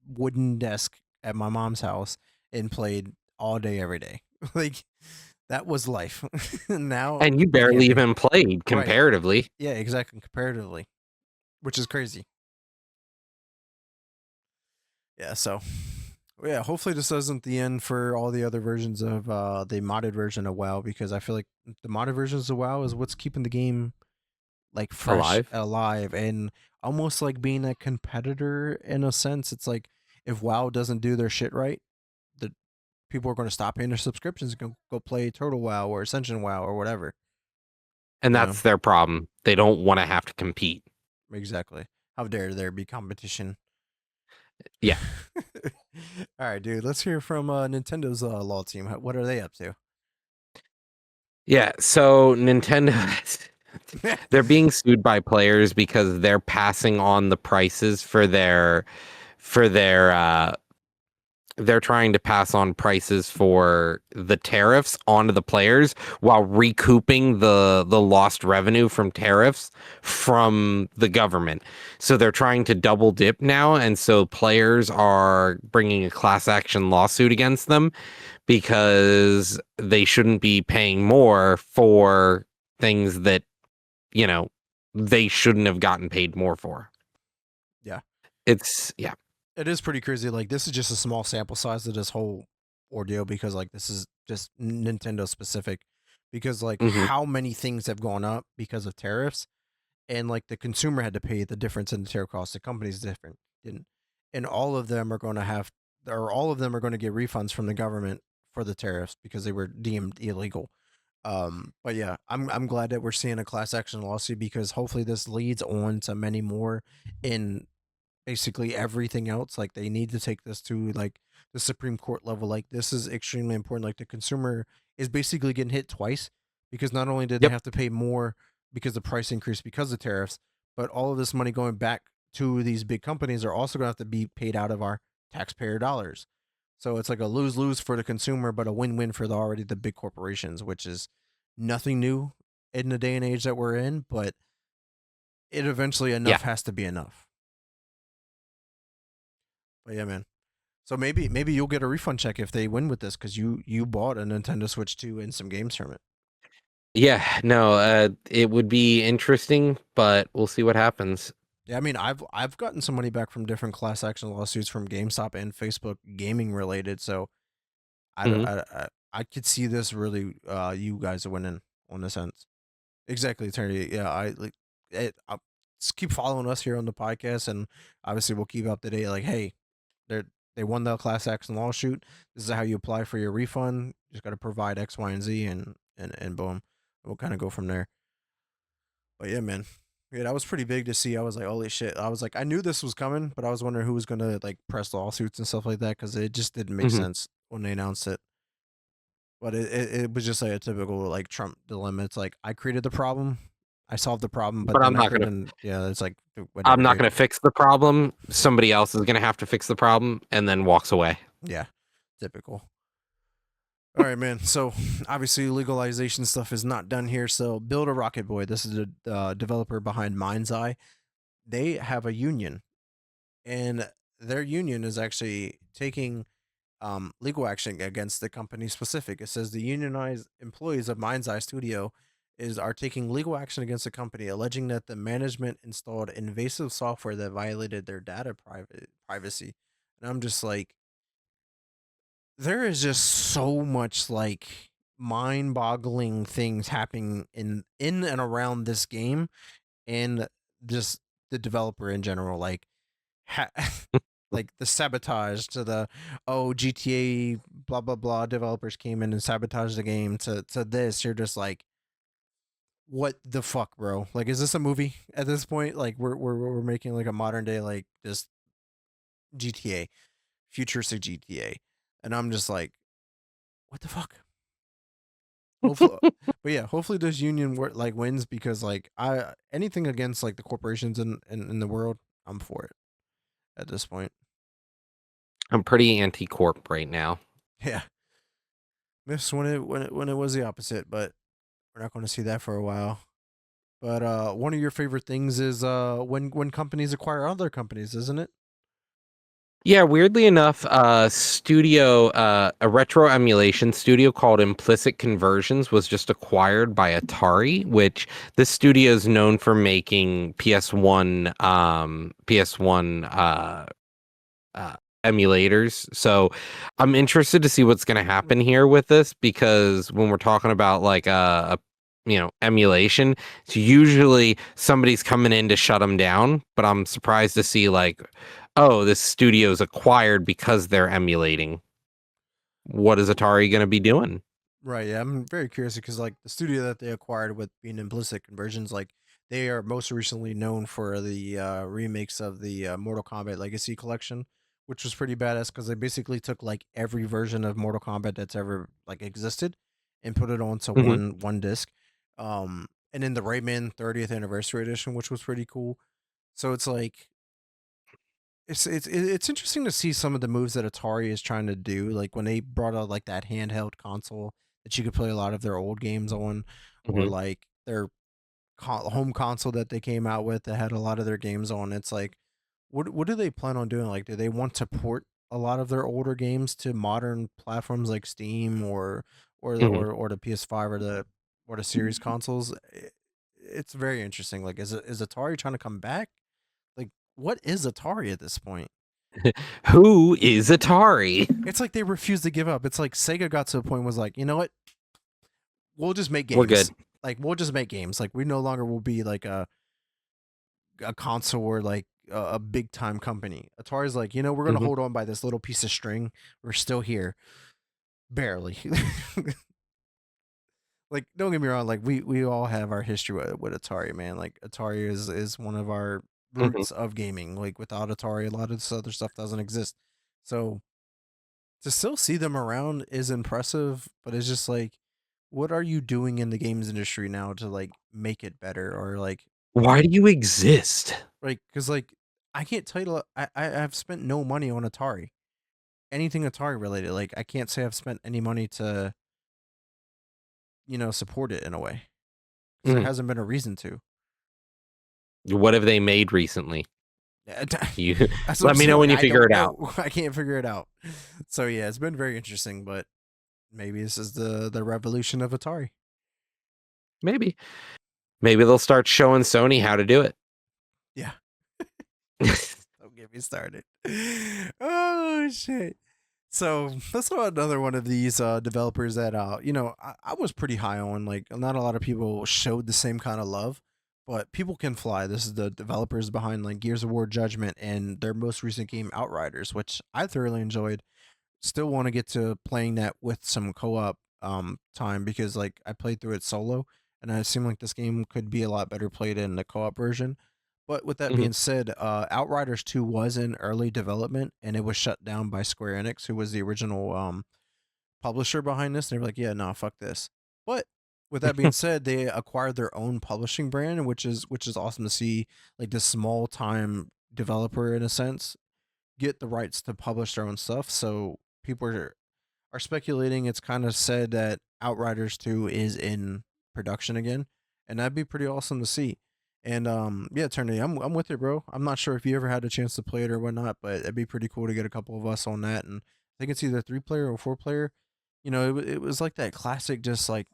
wooden desk at my mom's house and played all day every day. Like that was life. Now And you I can't barely do it. even played Right. comparatively. Yeah, exactly. Comparatively, which is crazy. Yeah, so yeah, hopefully this isn't the end for all the other versions of the modded version of WoW because I feel like the modded versions of WoW is what's keeping the game like fresh, Alive. alive, and almost like being a competitor in a sense. It's like if WoW doesn't do their shit right, the people are going to stop paying their subscriptions and go play Turtle WoW or Ascension WoW or whatever. And You know that's their problem. They don't want to have to compete. exactly. How dare there be competition? Yeah. All right, dude. Let's hear from Nintendo's law team. What are they up to? Yeah. So Nintendo, they're being sued by players because they're passing on the prices for their they're trying to pass on prices for the tariffs onto the players while recouping the lost revenue from tariffs from the government. So they're trying to double dip now, and so players are bringing a class action lawsuit against them because they shouldn't be paying more for things that, you know, they shouldn't have gotten paid more for. Yeah. It's yeah. It is pretty crazy. Like this is just a small sample size of this whole ordeal because like this is just Nintendo specific because like Hmm. how many things have gone up because of tariffs and like the consumer had to pay the difference in the tariff cost. The company's different didn't. and all of them are going to have, or all of them are going to get refunds from the government for the tariffs because they were deemed illegal. But yeah, I'm glad that we're seeing a class action lawsuit because hopefully this leads on to many more in basically everything else. Like they need to take this to like the Supreme Court level. Like this is extremely important. Like the consumer is basically getting hit twice because not only did they Yep. have to pay more because the price increased because of tariffs, but all of this money going back to these big companies are also going to have to be paid out of our taxpayer dollars. So it's like a lose lose for the consumer, but a win win for the big corporations, which is nothing new in the day and age that we're in. But it eventually Yeah. enough has to be enough. But yeah, man. So maybe you'll get a refund check if they win with this because you bought a Nintendo Switch 2 and some games from it. Yeah, no, it would be interesting, but we'll see what happens. Yeah, I mean I've gotten some money back from different class action lawsuits from GameStop and Facebook gaming related. So I don't- Mhm. I could see this really you guys winning on this end. Exactly, Eternity. Yeah, I like it. Just keep following us here on the podcast, and obviously we'll keep up to date. Like, hey, they they won the class action lawsuit. This is how you apply for your refund. You just got to provide X, Y, and Z, and boom, we'll kind of go from there. But yeah, man, yeah, that was pretty big to see. I was like, holy shit! I was like, I knew this was coming, but I was wondering who was gonna like press lawsuits and stuff like that because it just didn't make Mhm. sense when they announced it. But it was just like a typical like Trump dilemma. It's like I created the problem, I solved the problem, but But then I couldn't. Yeah, it's like I'm whatever, not dude. gonna fix the problem. Somebody else is gonna have to fix the problem, and then walks away. Yeah, typical. All right, man. So obviously legalization stuff is not done here. So Build a Rocket Boy. This is the developer behind Mind's Eye. They have a union, and their union is actually taking legal action against the company specific. It says the unionized employees of Mind's Eye Studio are taking legal action against the company, alleging that the management installed invasive software that violated their privacy. And I'm just like, there is just so much like mind-boggling things happening in and around this game and just the developer in general. Like ha- like the sabotage to the GTA blah blah blah developers came in and sabotaged the game to this. You're just like, what the fuck, bro? Like, is this a movie at this point? Like, we're making like a modern day like this GTA, futuristic GTA, and I'm just like, what the fuck? Hopefully, but yeah, hopefully this union like wins because like I anything against like the corporations in the world, I'm for it at this point. I'm pretty anti-corp right now. Yeah, miss when it was the opposite, but we're not going to see that for a while. But one of your favorite things is when companies acquire other companies, isn't it? Yeah, weirdly enough, a retro emulation studio called Implicit Conversions was just acquired by Atari, which this studio is known for making PS1 uh, emulators. So I'm interested to see what's going to happen here with this because when we're talking about like emulation, it's usually somebody's coming in to shut them down. But I'm surprised to see like, oh, this studio's acquired because they're emulating. What is Atari going to be doing? Right. Yeah, I'm very curious because like the studio that they acquired with being implicit conversions, like they are most recently known for the remakes of the Mortal Kombat Legacy Collection, which was pretty badass because they basically took like every version of Mortal Kombat that's ever like existed and put it onto Hmm. one disc. And then the Rayman 30th Anniversary Edition, which was pretty cool. So it's like it's interesting to see some of the moves that Atari is trying to do. Like when they brought out like that handheld console that you could play a lot of their old games on, or Hmm. like their home console that they came out with that had a lot of their games on. It's like, what do they plan on doing? Like, do they want to port a lot of their older games to modern platforms like Steam Hmm. or the PS5 or the series consoles? It's very interesting. Like, is Atari trying to come back? Like, what is Atari at this point? Who is Atari? It's like they refuse to give up. It's like Sega got to a point was like, you know what? We'll just make We're good. games. Like we'll just make games. Like we no longer will be like a console or like a big time company. Atari's like, we're gonna Hmm. hold on by this little piece of string. We're still here, barely. Like, don't get me wrong. Like, we all have our history with Atari, man. Like, Atari is one of our Hmm. roots of gaming. Like, without Atari, a lot of this other stuff doesn't exist. So to still see them around is impressive, but it's just like, what are you doing in the games industry now to like make it better, or Why do you exist? because I can't tell you, I've spent no money on Atari, anything Atari related. Like, I can't say I've spent any money to support it in a way because there Mhm. hasn't been a reason to. What have they made recently? Yeah, You that's what I'm let me saying. know Like, when you I figure don't it out. know. I can't figure it out. So yeah, it's been very interesting, but maybe this is the revolution of Atari. Maybe. Maybe they'll start showing Sony how to do it. Yeah. Don't get me started. Oh shit. So let's talk about another one of these developers that I was pretty high on. Like, not a lot of people showed the same kind of love, but People Can Fly. This is the developers behind like Gears of War Judgment and their most recent game Outriders, which I thoroughly enjoyed. Still want to get to playing that with some co-op time, because like I played through it solo and it seemed like this game could be a lot better played in the co-op version. But with that Mhm. being said, Outriders 2 was in early development and it was shut down by Square Enix, who was the original publisher behind this. And they were like, yeah, nah, fuck this. But with that being said, they acquired their own publishing brand, which is awesome to see, like this small time developer in a sense get the rights to publish their own stuff. So people are speculating, it's kind of said that Outriders 2 is in production again, and that'd be pretty awesome to see. And yeah, Eternity, I'm with you, bro. I'm not sure if you ever had a chance to play it or whatnot, but it'd be pretty cool to get a couple of us on that. And I think it's either 3 player or 4 player. It was like that classic, just like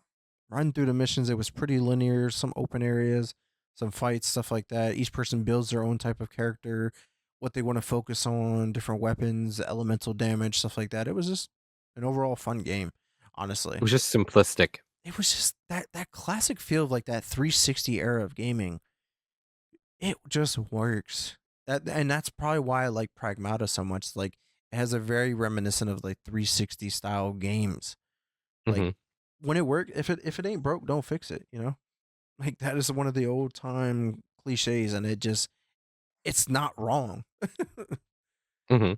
run through the missions. It was pretty linear, some open areas, some fights, stuff like that. Each person builds their own type of character, what they want to focus on, different weapons, elemental damage, stuff like that. It was just an overall fun game, It honestly. was just simplistic. It was just that classic feel of like that 360 era of gaming. It just works. And that's probably why I like Pragmata so much. Like, it has a very reminiscent of like 360 style games. Like, Hmm. when it worked, if it ain't broke, don't fix it, Like, that is one of the old time cliches, and it's not wrong. Hmm.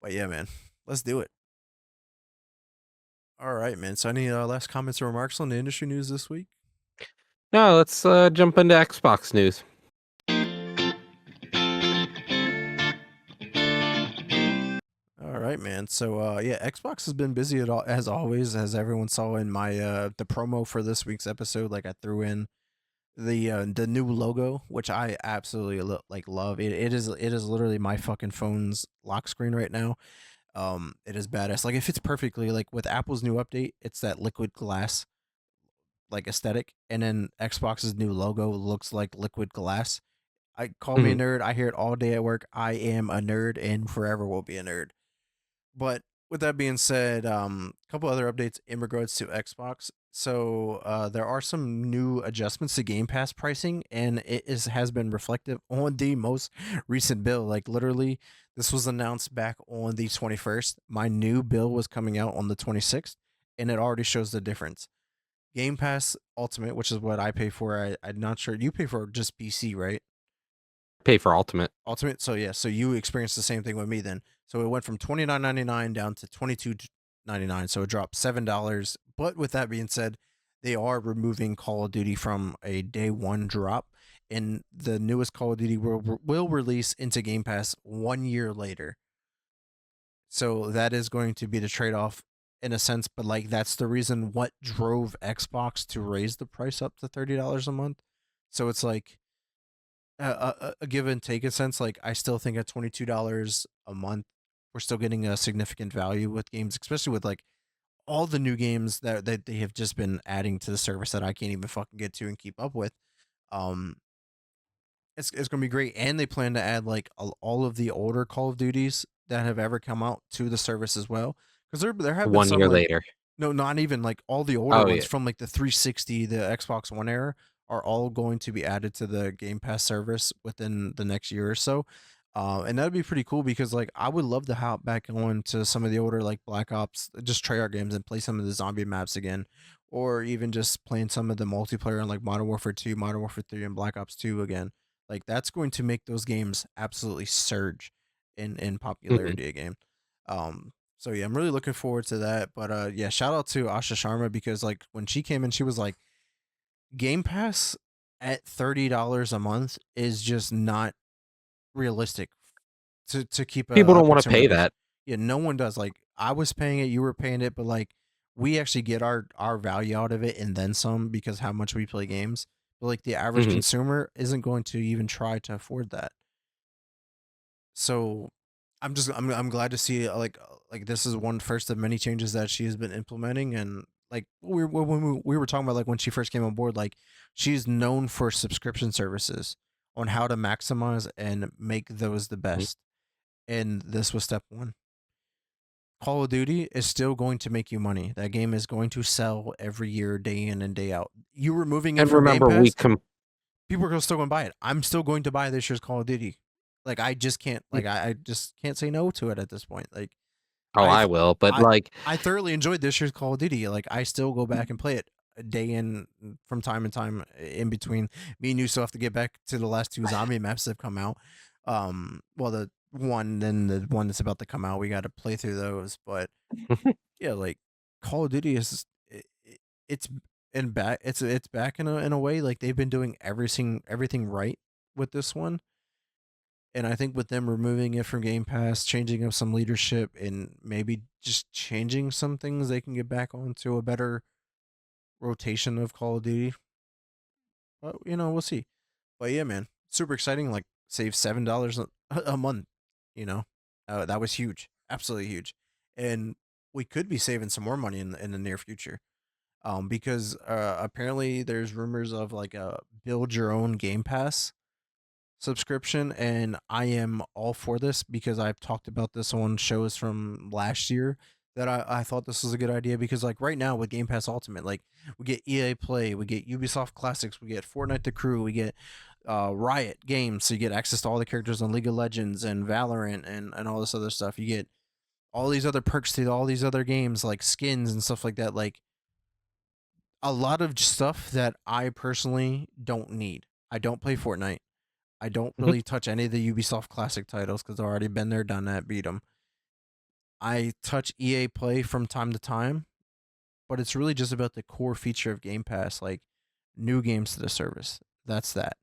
But yeah, man, let's do it. All right, man. So any last comments or remarks on the industry news this week? Now let's jump into Xbox news. All right, man. So yeah, Xbox has been busy at all, as always, as everyone saw in my the promo for this week's episode. Like, I threw in the new logo, which I absolutely love. It is literally my fucking phone's lock screen right now. It is badass. Like, it fits perfectly. Like, with Apple's new update, it's that liquid glass like aesthetic, and then Xbox's new logo looks like liquid glass. I call me a Hmm. nerd. I hear it all day at work. I am a nerd and forever will be a nerd. But with that being said, a couple other updates in regards to Xbox. So there are some new adjustments to Game Pass pricing, and has been reflective on the most recent bill. Like, literally, this was announced back on the 21st. My new bill was coming out on the 26th, and it already shows the difference. Game Pass Ultimate, which is what I pay for. I'm not sure you pay for just PC, right? Pay for Ultimate. Ultimate. So yeah, so you experienced the same thing with me then. So it went from $29.99 down to $22.99. So it dropped $7. But with that being said, they are removing Call of Duty from a day one drop, and the newest Call of Duty will release into Game Pass 1 year later. So that is going to be the trade off in a sense, but like, that's the reason what drove Xbox to raise the price up to $30 a month. So it's like a give and take in sense. Like, I still think at $22 a month, we're still getting a significant value with games, especially with like all the new games that they have just been adding to the service that I can't even fucking get to and keep up with. Um, it's gonna be great, and they plan to add like all of the older Call of Duties that have ever come out to the service as well. Because there have been One some year like, later. no, not even like all the older Oh ones yeah. from like the 360, the Xbox One era. are all going to be added to the Game Pass service within the next year or so. And that'd be pretty cool because like I would love to hop back on to some of the older like Black Ops, just Treyarch games and play some of the zombie maps again, or even just playing some of the multiplayer on like Modern Warfare 2, Modern Warfare 3, and Black Ops 2 again. Like that's going to make those games absolutely surge in Mhm. popularity again. So yeah, I'm really looking forward to that. But yeah, shout out to Asha Sharma because like when she came in, she was like, Game Pass at $30 a month is just not realistic to keep People a don't want to consumer pay base. that. Yeah, no one does. Like I was paying it, you were paying it, but like we actually get our value out of it and then some because how much we play games. But like the average Mhm. consumer isn't going to even try to afford that. So I'm glad to see like this is one first of many changes that she has been implementing. And like we were talking about like when she first came on board, like she's known for subscription services on how to maximize and make those the Mhm. best, and this was step one. Call of Duty is still going to make you money. That game is going to sell every year, day in and day out. You removing it And from Game remember, Pass, people are still going to buy it. I'm still going to buy this year's Call of Duty. Like I just can't, like I just can't say no to it at this point. Like oh, I I've will, but I like, I thoroughly enjoyed this year's Call of Duty. Like I still go back and play it a day in from time and time in between. Me and you still have to get back to the last two zombie maps that have come out. Well, the one then the one that's about to come out, we got to play through those. But yeah, like Call of Duty is it's it's back in a way. Like they've been doing everything right with this one. And I think with them removing it from Game Pass, changing up some leadership, and maybe just changing some things, they can get back onto a better rotation of Call of Duty. But we'll see. But yeah, man, super exciting. Like save $7 a month. You know, that was huge, absolutely huge, and we could be saving some more money in the near future. Because apparently there's rumors of like a build your own Game Pass subscription, and I am all for this because I've talked about this on shows from last year that I thought this was a good idea because like right now with Game Pass Ultimate, like we get EA Play, we get Ubisoft Classics, we get Fortnite The Crew, we get Riot Games, so you get access to all the characters on League of Legends and Valorant and all this other stuff. You get all these other perks to all these other games like skins and stuff like that. Like a lot of stuff that I personally don't need. I don't play Fortnite. I don't Mhm. really touch any of the Ubisoft classic titles because I've already been there, done that, beat them. I touch EA Play from time to time, but it's really just about the core feature of Game Pass, like new games to the service. That's that.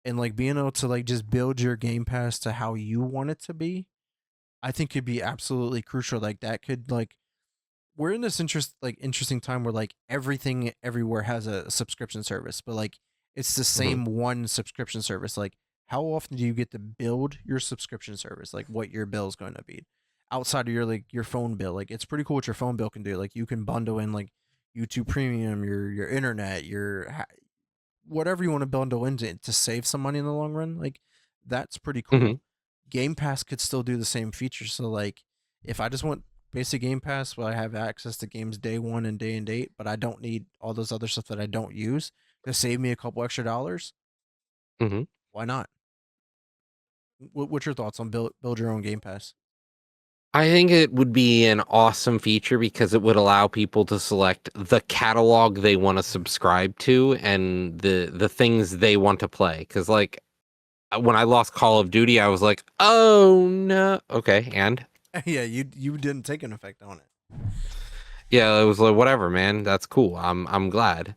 And like being able to like just build your Game Pass to how you want it to be, I think could be absolutely crucial. Like that could like we're in this interesting time where like everything everywhere has a subscription service, but like it's the Mhm. same one subscription service. Like how often do you get to build your subscription service? Like what your bill is going to be outside of your like your phone bill. Like it's pretty cool what your phone bill can do. Like you can bundle in like YouTube Premium, your internet, whatever you want to bundle into to save some money in the long run. Like that's pretty cool. Mhm. Game Pass could still do the same features. So like if I just want basic Game Pass, well, I have access to games day one and day and date, but I don't need all those other stuff that I don't use to save me a couple extra dollars. Mhm. Why not? What's your thoughts on build your own Game Pass? I think it would be an awesome feature because it would allow people to select the catalog they want to subscribe to and the things they want to play. Because like when I lost Call of Duty, I was like, oh no, okay, and Yeah, you didn't take an effect on it. yeah, it was like whatever, man. That's cool. I'm glad.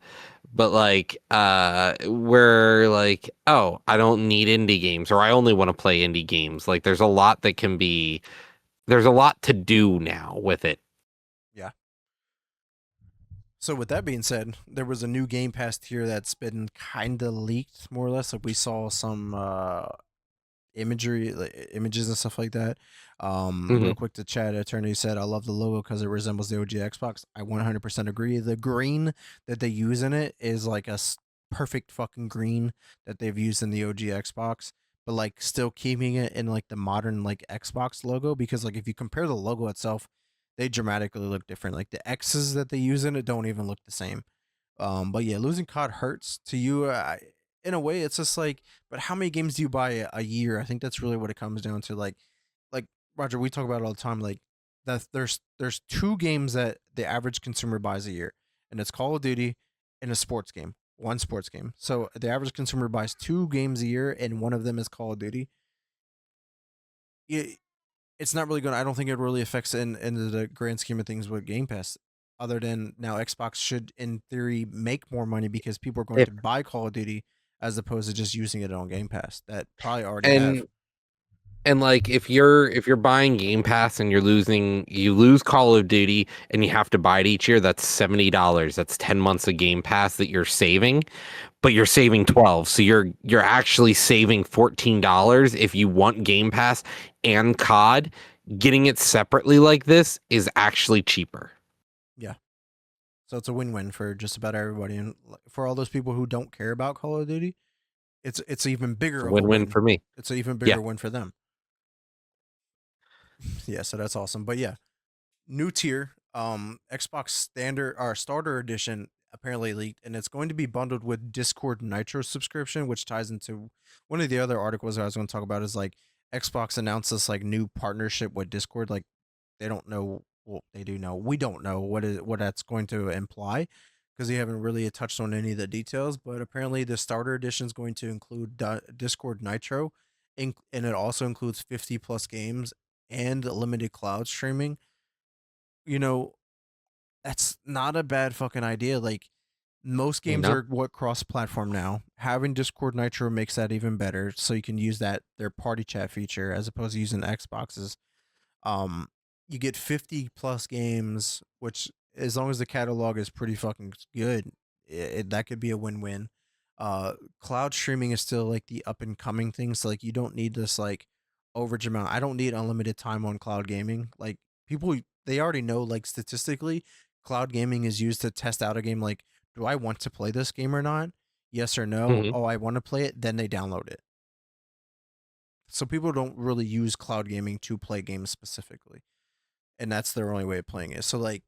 But like we're like, oh, I don't need indie games or I only want to play indie games. Like there's a lot to do now with it. Yeah. So with that being said, there was a new Game Pass tier that's been kind of leaked, more or less. Like we saw some imagery, like, images and stuff like that. Hmm. Real quick, to chat attorney said, "I love the logo because it resembles the OG Xbox." I 100% agree. The green that they use in it is like perfect fucking green that they've used in the OG Xbox, but like still keeping it in like the modern like Xbox logo because like if you compare the logo itself, they dramatically look different. Like the X's that they use in it don't even look the same. But yeah, losing COD hurts to you. In a way, it's just like, but how many games do you buy a year? I think that's really what it comes down to. Like Roger, we talk about it all the time. Like that, there's two games that the average consumer buys a year, and it's Call of Duty and a sports game. One sports game. So the average consumer buys two games a year, and one of them is Call of Duty. It, it's not really going to, I don't think it really affects in the grand scheme of things with Game Pass. Other than now, Xbox should, in theory, make more money because people are going If to buy Call of Duty as opposed to just using it on Game Pass that probably already have. and And like if you're buying Game Pass and you lose Call of Duty and you have to buy it each year, that's $70. That's 10 months of Game Pass that you're saving, but you're saving 12. So you're actually saving $14 if you want Game Pass and COD. Getting it separately like this is actually cheaper. Yeah. So it's a win-win for just about everybody, and for all those people who don't care about Call of Duty, it's even It's bigger a of a win-win win. for me. It's an even Yeah. bigger win for them. Yeah, so that's awesome. But yeah, new tier, Xbox standard or starter edition apparently leaked, and it's going to be bundled with Discord Nitro subscription, which ties into one of the other articles I was going to talk about. Is like Xbox announced this like new partnership with Discord. Like they don't know, well, they do know, we don't know what that's going to imply because they haven't really touched on any of the details. But apparently, the starter edition is going to include Discord Nitro, and it also includes 50 plus games and limited cloud streaming. You know, that's not a bad fucking idea. Like most games No. are what cross platform now. Having Discord Nitro makes that even better. So you can use that their party chat feature as opposed to using Xboxes. Um, you get 50 plus games, which as long as the catalog is pretty fucking good, that could be a win win. Cloud streaming is still like the up and coming thing. So like you don't need this like overage amount. I don't need unlimited time on cloud gaming. Like people, they already know like statistically, cloud gaming is used to test out a game. Like, do I want to play this game or not? Yes or no. Hmm. Oh, I want to play it. Then they download it. So people don't really use cloud gaming to play games specifically, and that's their only way of playing it. So like,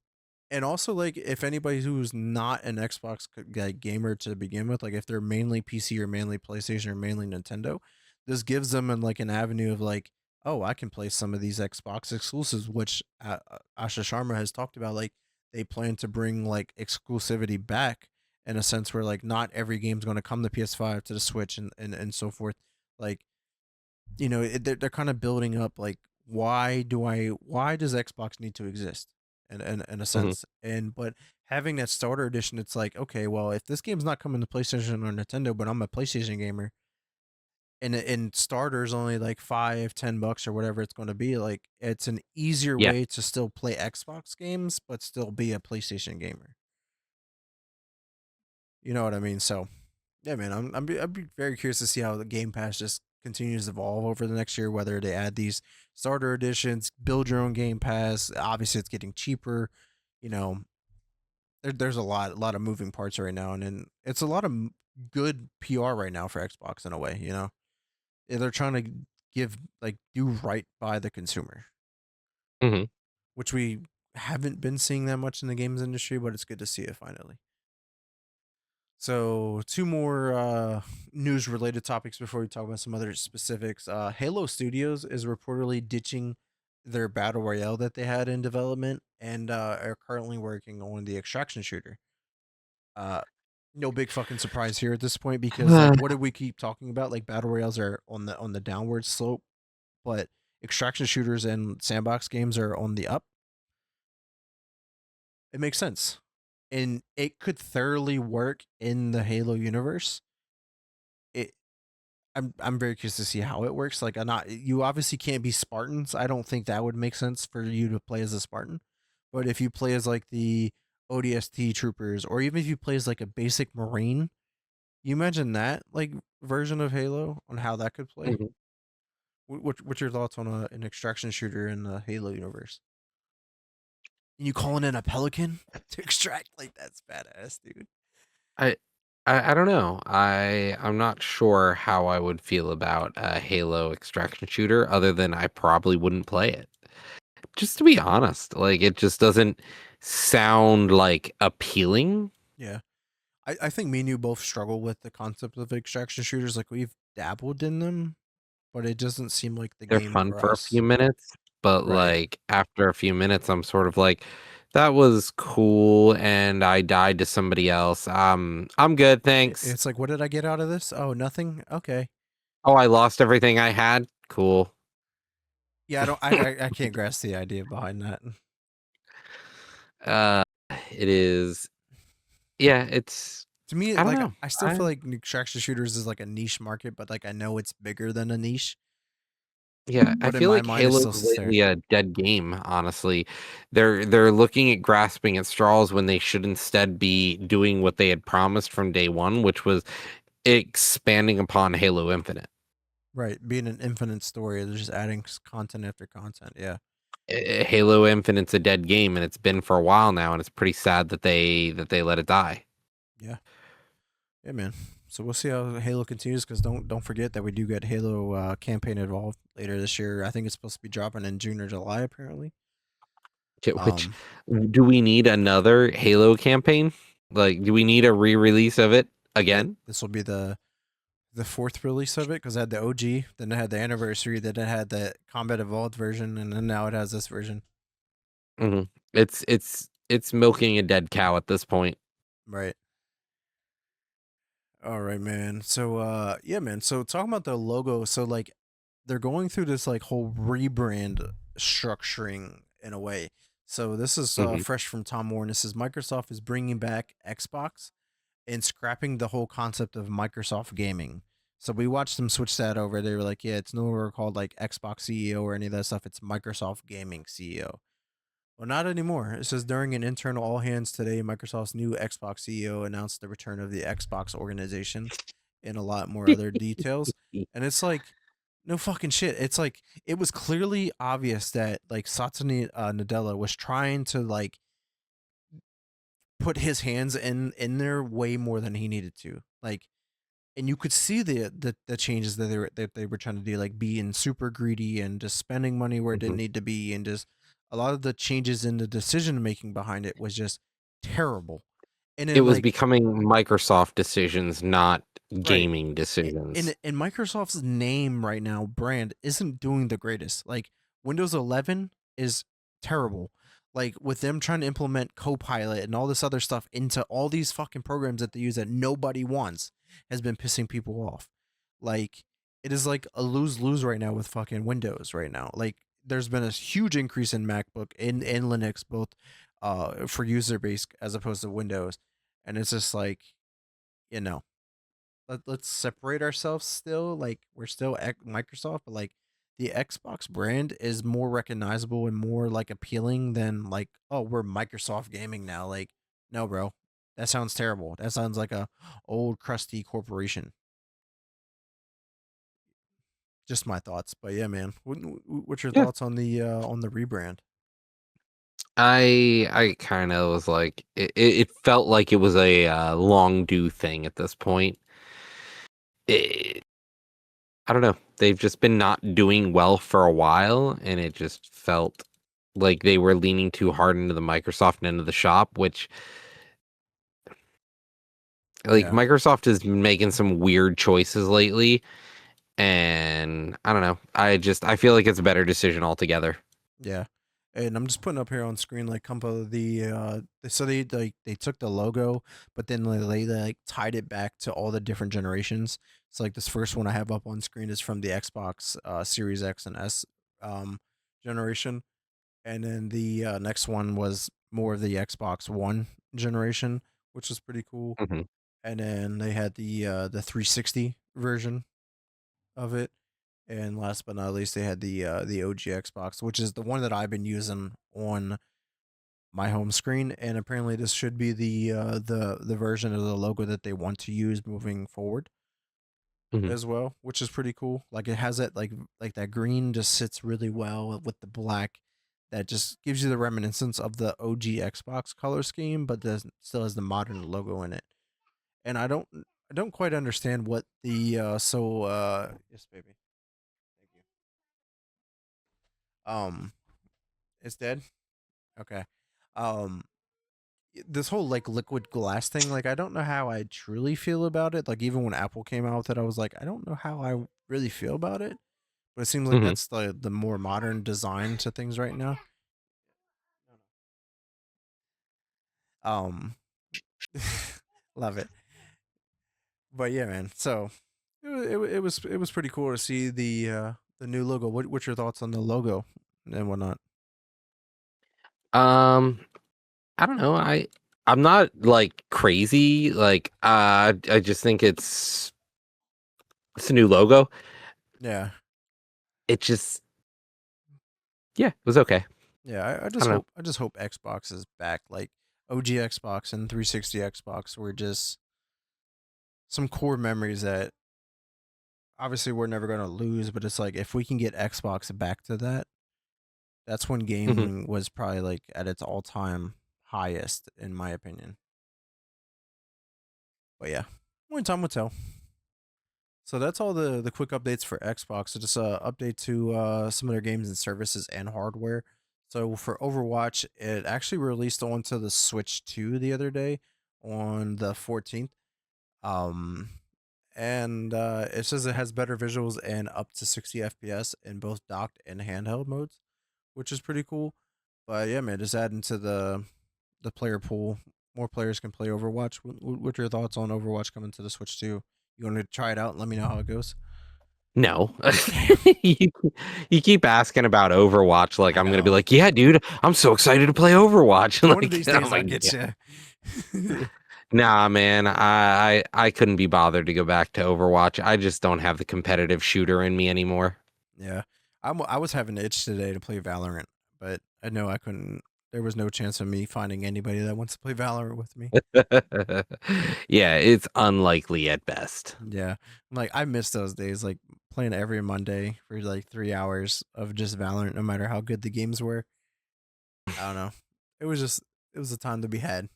and also like, if anybody who's not an Xbox like gamer to begin with, like if they're mainly PC or mainly PlayStation or mainly Nintendo, this gives them like an avenue of like, oh, I can play some of these Xbox exclusives, which Asha Sharma has talked about. Like they plan to bring like exclusivity back in a sense where like not every game's going to come to PS5 to the Switch and so forth. Like they're kind of building up like why does Xbox need to exist in a Hmm. sense, and but having that starter edition, it's like, okay, well, if this game's not coming to PlayStation or Nintendo, but I'm a PlayStation gamer, and starter's only like $5-10 or whatever it's going to be, like it's an easier Yeah. way to still play Xbox games but still be a PlayStation gamer. You know what I mean? So yeah, man, I'd be very curious to see how the Game Pass just continues to evolve over the next year. Whether they add these starter editions, build your own Game Pass. Obviously, it's getting cheaper. You know, there's a lot of moving parts right now, and then it's a lot of good PR right now for Xbox in a way. They're trying to give like do right by the consumer, Hmm. which we haven't been seeing that much in the games industry, but it's good to see it finally. So, two more news related topics before we talk about some other specifics. Halo Studios is reportedly ditching their battle royale that they had in development and are currently working on the extraction shooter. Uh, no big fucking surprise here at this point because like what did we keep talking about? Like battle royales are on the downward slope, but extraction shooters and sandbox games are on the up. It makes sense, and it could thoroughly work in the Halo universe. It I'm very curious to see how it works. Like, I'm not, you obviously can't be Spartans. I don't think that would make sense for you to play as a Spartan. But if you play as like the ODST troopers, or even if you play as like a basic Marine, you imagine that like version of Halo on how that could play. Hmm. What's your thoughts on an extraction shooter in the Halo universe? And you calling in a pelican to extract? Like that's badass, dude. I, I don't know. I'm not sure how I would feel about a Halo extraction shooter other than I probably wouldn't play it. Just to be honest, like it just doesn't sound like appealing. Yeah. I think me and you both struggle with the concept of extraction shooters. Like we've dabbled in them, but it doesn't seem like the They're game fun for for a us. few minutes, but, Right. like, after a few minutes, I'm sort of like, "That was cool, and I died to somebody else. I'm good, thanks. It's like, what did I get out of this? Oh, nothing. Okay. Oh, I lost everything I had? Cool." Yeah, I don't. I can't grasp the idea behind that. Uh, it is yeah, it's To me, I don't like know. I still I feel like extraction shooters is like a niche market, but like I know it's bigger than a niche. Yeah, I But in feel my like mind, it's Halo's still there. lately a dead game, honestly. They're looking at grasping at straws when they should instead be doing what they had promised from day one, which was expanding upon Halo Infinite. Right, being an infinite story, they're just adding content after content. Yeah, Halo Infinite's a dead game, and it's been for a while now, and it's pretty sad that they let it die. yeah, yeah, man. So we'll see how Halo continues. Because don't forget that we do get Halo campaign involved later this year. I think it's supposed to be dropping in June or July, apparently. Which Um, do we need another Halo campaign? Like, do we need a re-release of it yeah, again? this will be the fourth release of it because it had the OG, then it had the anniversary, then it had the Combat Evolved version, and then now it has this version. hmm it's milking a dead cow at this point. Right. All right, man. So yeah, man. So talking about the logo, so like they're going through this like whole rebrand structuring in a way. So this is hmm fresh from Tom Warren. This is Microsoft is bringing back Xbox and scrapping the whole concept of Microsoft gaming. So we watched them switch that over. They were like, yeah, it's no longer called like Xbox CEO or any of that stuff. It's Microsoft Gaming CEO. Well, not anymore. It says during an internal all hands today, Microsoft's new Xbox CEO announced the return of the Xbox organization and a lot more other details. And it's like, no fucking shit. It's like it was clearly obvious that like Satya Nadella was trying to like put his hands in there way more than he needed to. Like, and you could see the changes that they were trying to do, like being super greedy and just spending money where it didn't need to be, and just a lot of the changes in the decision making behind it was just terrible. And It then was like becoming Microsoft decisions, not right, gaming decisions. in Microsoft's name right now, brand isn't doing the greatest. Like Windows 11 is terrible. Like with them trying to implement Copilot and all this other stuff into all these fucking programs that they use that nobody wants has been pissing people off. Like it is like a lose lose right now with fucking Windows right now. Like there's been a huge increase in MacBook and Linux both for user base as opposed to Windows, and it's just like you know let's separate ourselves still. Like we're still Microsoft, but like the Xbox brand is more recognizable and more like appealing than like, oh, we're Microsoft Gaming now. Like, no, bro, that sounds terrible. That sounds like a old crusty corporation. Just my thoughts, but yeah, man. What's your Yeah. thoughts on the rebrand? I kind of was like it felt like it was a long due thing at this point. It, I don't know. They've just been not doing well for a while, and it just felt like they were leaning too hard into the Microsoft end of the shop, which like Yeah, Microsoft has been making some weird choices lately, and I don't know. I feel like it's a better decision altogether. yeah. And I'm just putting up here on screen like compo so they like they took the logo, but then they like tied it back to all the different generations. So like this first one I have up on screen is from the Xbox Series X and S um generation, and then the next one was more of the Xbox One generation, which was pretty cool. hmm And then they had the 360 version of it. And last but not least, they had the OG Xbox, which is the one that I've been using on my home screen. And apparently, this should be the version of the logo that they want to use moving forward hmm as well, which is pretty cool. Like it has that like that green just sits really well with the black. That just gives you the reminiscence of the OG Xbox color scheme, but still has the modern logo in it. And I don't quite understand what the yes baby, thank you. It's dead. Okay. Um, this whole like liquid glass thing, like I don't know how I truly feel about it. Like even when Apple came out with it, I was like, I don't know how I really feel about it. But it seems like Hmm. that's the more modern design to things right now. Um, love it. But yeah, man. So it was pretty cool to see the new logo. What's your thoughts on the logo and whatnot? Um, I don't know. I'm not like crazy. Like, I just think it's a new logo. Yeah, It just, yeah, it was okay. yeah. I I just don't know. hope Xbox is back. Like OG Xbox and 360 Xbox were just some core memories that obviously we're never gonna lose. But it's like if we can get Xbox back to that, that's when Mhm. gaming was probably like at its all time highest, in my opinion. But yeah, only time will tell. So that's all the quick updates for Xbox. So just update to some of their games and services and hardware. So for Overwatch, it actually released onto the Switch 2 the other day on the 14th. Um and it says it has better visuals and up to 60 FPS in both docked and handheld modes, which is pretty cool. But yeah, man, just adding to the player pool. More players can play Overwatch. What's your thoughts on Overwatch coming to the Switch 2? You want to try it out and let me know how it goes? No. you, you keep asking about Overwatch, like I I'm gonna be know. like, yeah, dude, I'm so excited to play Overwatch. One of Like, these oh days my I'll get god. you. Nah, man, I couldn't be bothered to go back to Overwatch. I just don't have the competitive shooter in me anymore. Yeah, I was having an itch today to play Valorant, but I know I couldn't. There was no chance of me finding anybody that wants to play Valorant with me. Yeah, it's unlikely at best. Yeah, like I miss those days, like playing every Monday for like 3 hours of just Valorant, no matter how good the games were. I don't know. It was just it was a time to be had.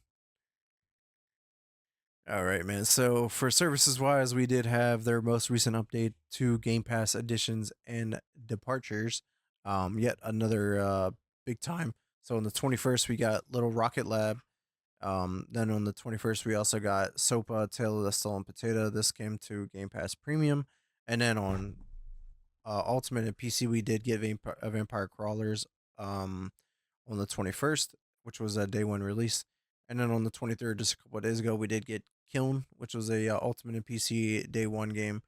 All right, man. So for services wise, we did have their most recent update to Game Pass additions and departures. Yet another big time. So on the 21st, we got Little Rocket Lab. Then on the 21st, we also got Sopa, Tale of the Stolen Potato. This came to Game Pass Premium. And then on Ultimate and PC, we did get Vampire Crawlers on the 21st, which was a day one release. And then on the 23rd, just a couple of days ago, we did get Kiln, which was a Ultimate and PC day one game,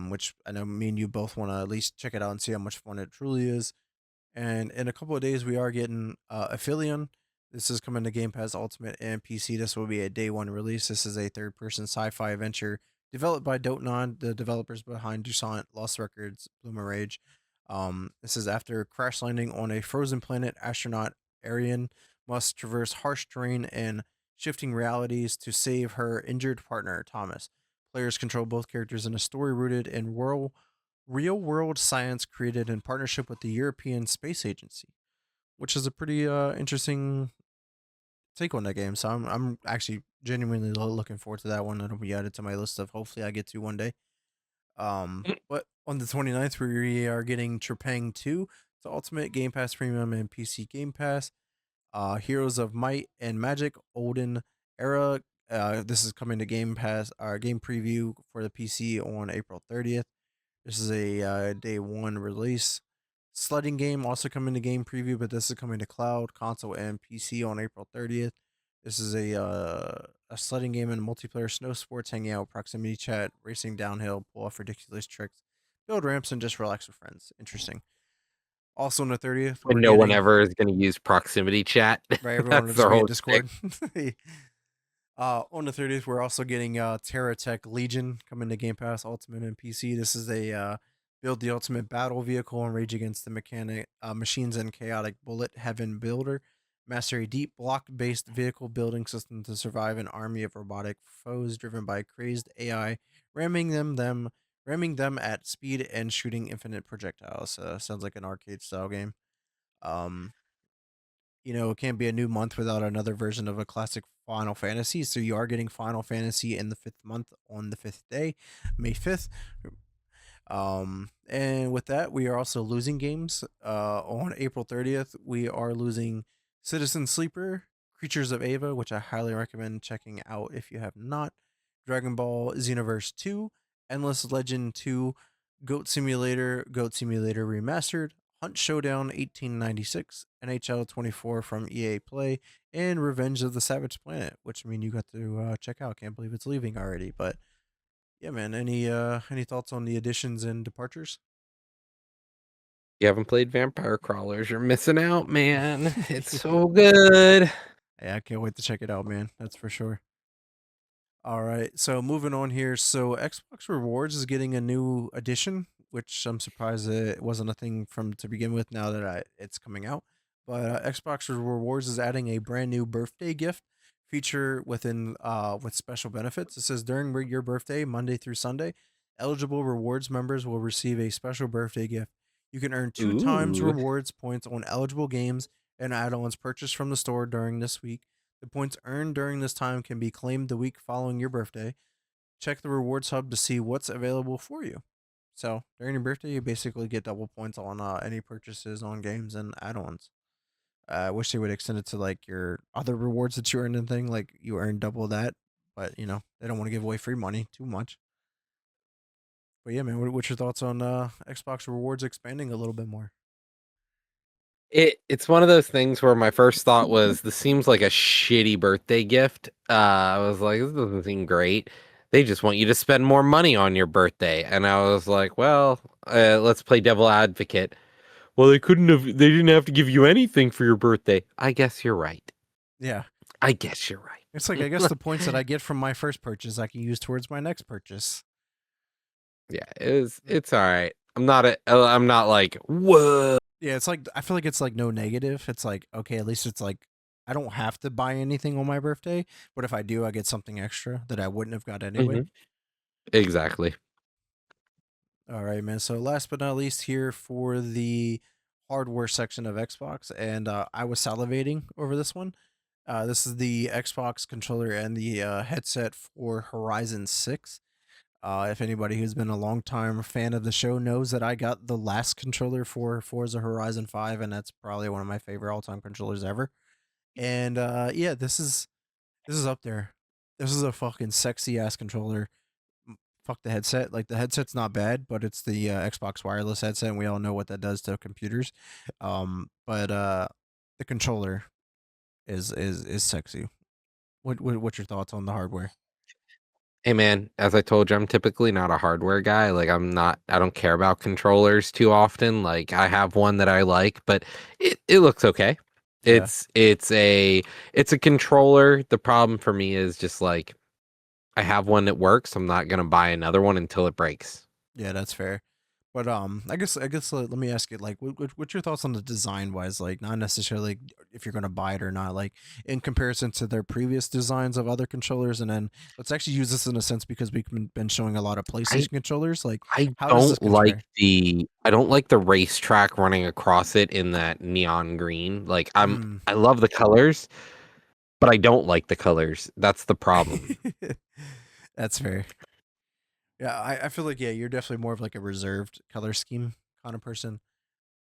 which I know me and you both want to at least check it out and see how much fun it truly is. And in a couple of days, we are getting Aphelion. This is coming to Game Pass Ultimate and PC. This will be a day one release. This is a third person sci fi adventure developed by Dotenon, the developers behind Dusant, Lost Records, Bloomer Rage. This is after crash landing on a frozen planet, astronaut Arian must traverse harsh terrain and shifting realities to save her injured partner, Thomas. Players control both characters in a story rooted in real world science created in partnership with the European Space Agency, which is a pretty interesting take on that game. So I'm actually genuinely looking forward to that one. It'll be added to my list of hopefully I get to one day. But on the 29th, we are getting Trepang 2 to Ultimate Game Pass Premium and PC Game Pass. Heroes of Might and Magic Olden Era. This is coming to Game Pass, game preview for the PC on April 30th. This is a day one release. Sledding game also coming to game preview, but this is coming to cloud, console, and PC on April 30th. This is a sledding game and multiplayer snow sports, hanging out, proximity chat, racing downhill, pull off ridiculous tricks, build ramps, and just relax with friends. Interesting. Also on the 30th, And we're no one getting ever is going to use proximity chat. right. Everyone will That's just their be in whole shtick. Discord. On the 30th, we're also getting Terra Tech Legion coming to Game Pass Ultimate and PC. This is a build the ultimate battle vehicle and rage against the machines and chaotic bullet heaven builder. Master a deep block-based vehicle building system to survive an army of robotic foes driven by crazed AI, ramming ramming them at speed and shooting infinite projectiles. Sounds like an arcade style game. Um, it can't be a new month without another version of a classic Final Fantasy. So you are getting Final Fantasy in the fifth month on the fifth day, May 5th. And with that, we are also losing games. On April 30th, we are losing Citizen Sleeper, Creatures of Ava, which I highly recommend checking out if you have not. Dragon Ball Xenoverse 2, Endless Legend 2, Goat Simulator Remastered, Hunt Showdown 1896, NHL 24 from EA Play, and Revenge of the Savage Planet, which I mean you got to check out. Can't believe it's leaving already, but yeah, man. Any thoughts on the additions and departures? You haven't played Vampire Crawlers, you're missing out, man. It's so good. Yeah, I can't wait to check it out, man. That's for sure. All right, so moving on here. So Xbox Rewards is getting a new edition, which I'm surprised it wasn't a thing from to begin with. Now that it's coming out, but Xbox Rewards is adding a brand new birthday gift feature within with special benefits. It says during your birthday, Monday through Sunday, eligible rewards members will receive a special birthday gift. You can earn two times Ooh. rewards points on eligible games and add-ons purchased from the store during this week. The points earned during this time can be claimed the week following your birthday. Check the rewards hub to see what's available for you. So during your birthday, you basically get double points on any purchases on games and add-ons. I wish they would extend it to like your other rewards that you earn and thing, like you earn double that. But they don't want to give away free money too much. But yeah, man, what's your thoughts on Xbox rewards expanding a little bit more? It's one of those things where my first thought was this seems like a shitty birthday gift. I was like, this doesn't seem great. They just want you to spend more money on your birthday. And I was like, well, let's play devil advocate. Well, they didn't have to give you anything for your birthday. I guess you're right. Yeah, I guess you're it's like I guess the points that I get from my first purchase I can use towards my next purchase. Yeah, it's all right. I'm not like, whoa. Yeah, it's like I feel like it's like no negative. It's like okay, at least it's like I don't have to buy anything on my birthday, but if I do, I get something extra that I wouldn't have got anyway. Mhm. Exactly. All right, man. So last but not least, here for the hardware section of Xbox, and I was salivating over this one. This is the Xbox controller and the headset for Horizon 6. If anybody who's been a long time fan of the show knows that I got the last controller for Forza Horizon 5, and that's probably one of my favorite all time controllers ever. And yeah, this is up there. This is a fucking sexy ass controller. Fuck the headset. Like the headset's not bad, but it's the Xbox wireless headset, and we all know what that does to computers. But the controller is sexy. What's your thoughts on the hardware? Hey man, as I told you, I'm typically not a hardware guy. Like I don't care about controllers too often. Like I have one that I like, but it looks okay. Yeah, It's a controller. The problem for me is just like I have one that works. I'm not gonna buy another one until it breaks. yeah, that's fair. But I guess let me ask you like, what's your thoughts on the design wise? Like, not necessarily if you're gonna buy it or not. Like, in comparison to their previous designs of other controllers, and then let's actually use this in a sense because we've been showing a lot of I PlayStation controllers. Like, I how does this don't like compare? I don't like the racetrack running across it in that neon green. Mm. I love the colors, but I don't like the colors. That's the problem. That's fair. Yeah, I feel like yeah, you're definitely more of like a reserved color scheme kind of person.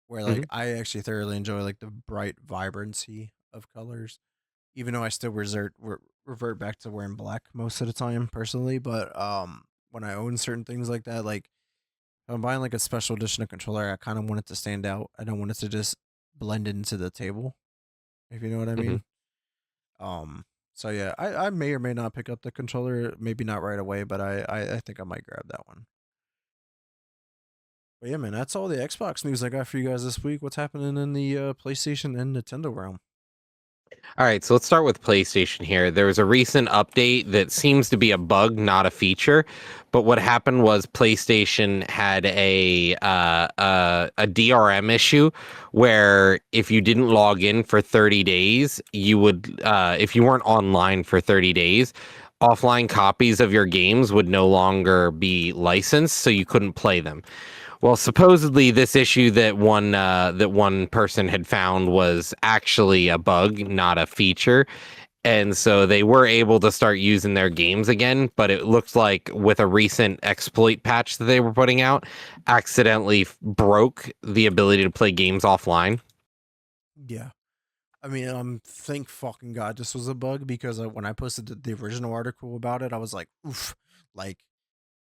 Where like Mhm. I actually thoroughly enjoy like the bright vibrancy of colors, even though I still revert back to wearing black most of the time personally. But when I own certain things like that, like if I'm buying like a special edition of controller, I kind of want it to stand out. I don't want it to just blend into the table, if you know what I Mhm. mean. Um, so yeah, I may or may not pick up the controller, maybe not right away, but I think I might grab that one. But yeah, man, that's all the Xbox news I got for you guys this week. What's happening in the PlayStation and Nintendo realm? All right, so let's start with PlayStation here. There was a recent update that seems to be a bug, not a feature. But what happened was PlayStation had a DRM issue where if you didn't log in for 30 days, you would if you weren't online for 30 days, offline copies of your games would no longer be licensed, so you couldn't play them. Well, supposedly this issue that one person had found was actually a bug, not a feature. And so they were able to start using their games again, but it looks like with a recent exploit patch that they were putting out, accidentally broke the ability to play games offline. Yeah. I mean, thank fucking god this was a bug because when I posted the original article about it, I was like, oof, like,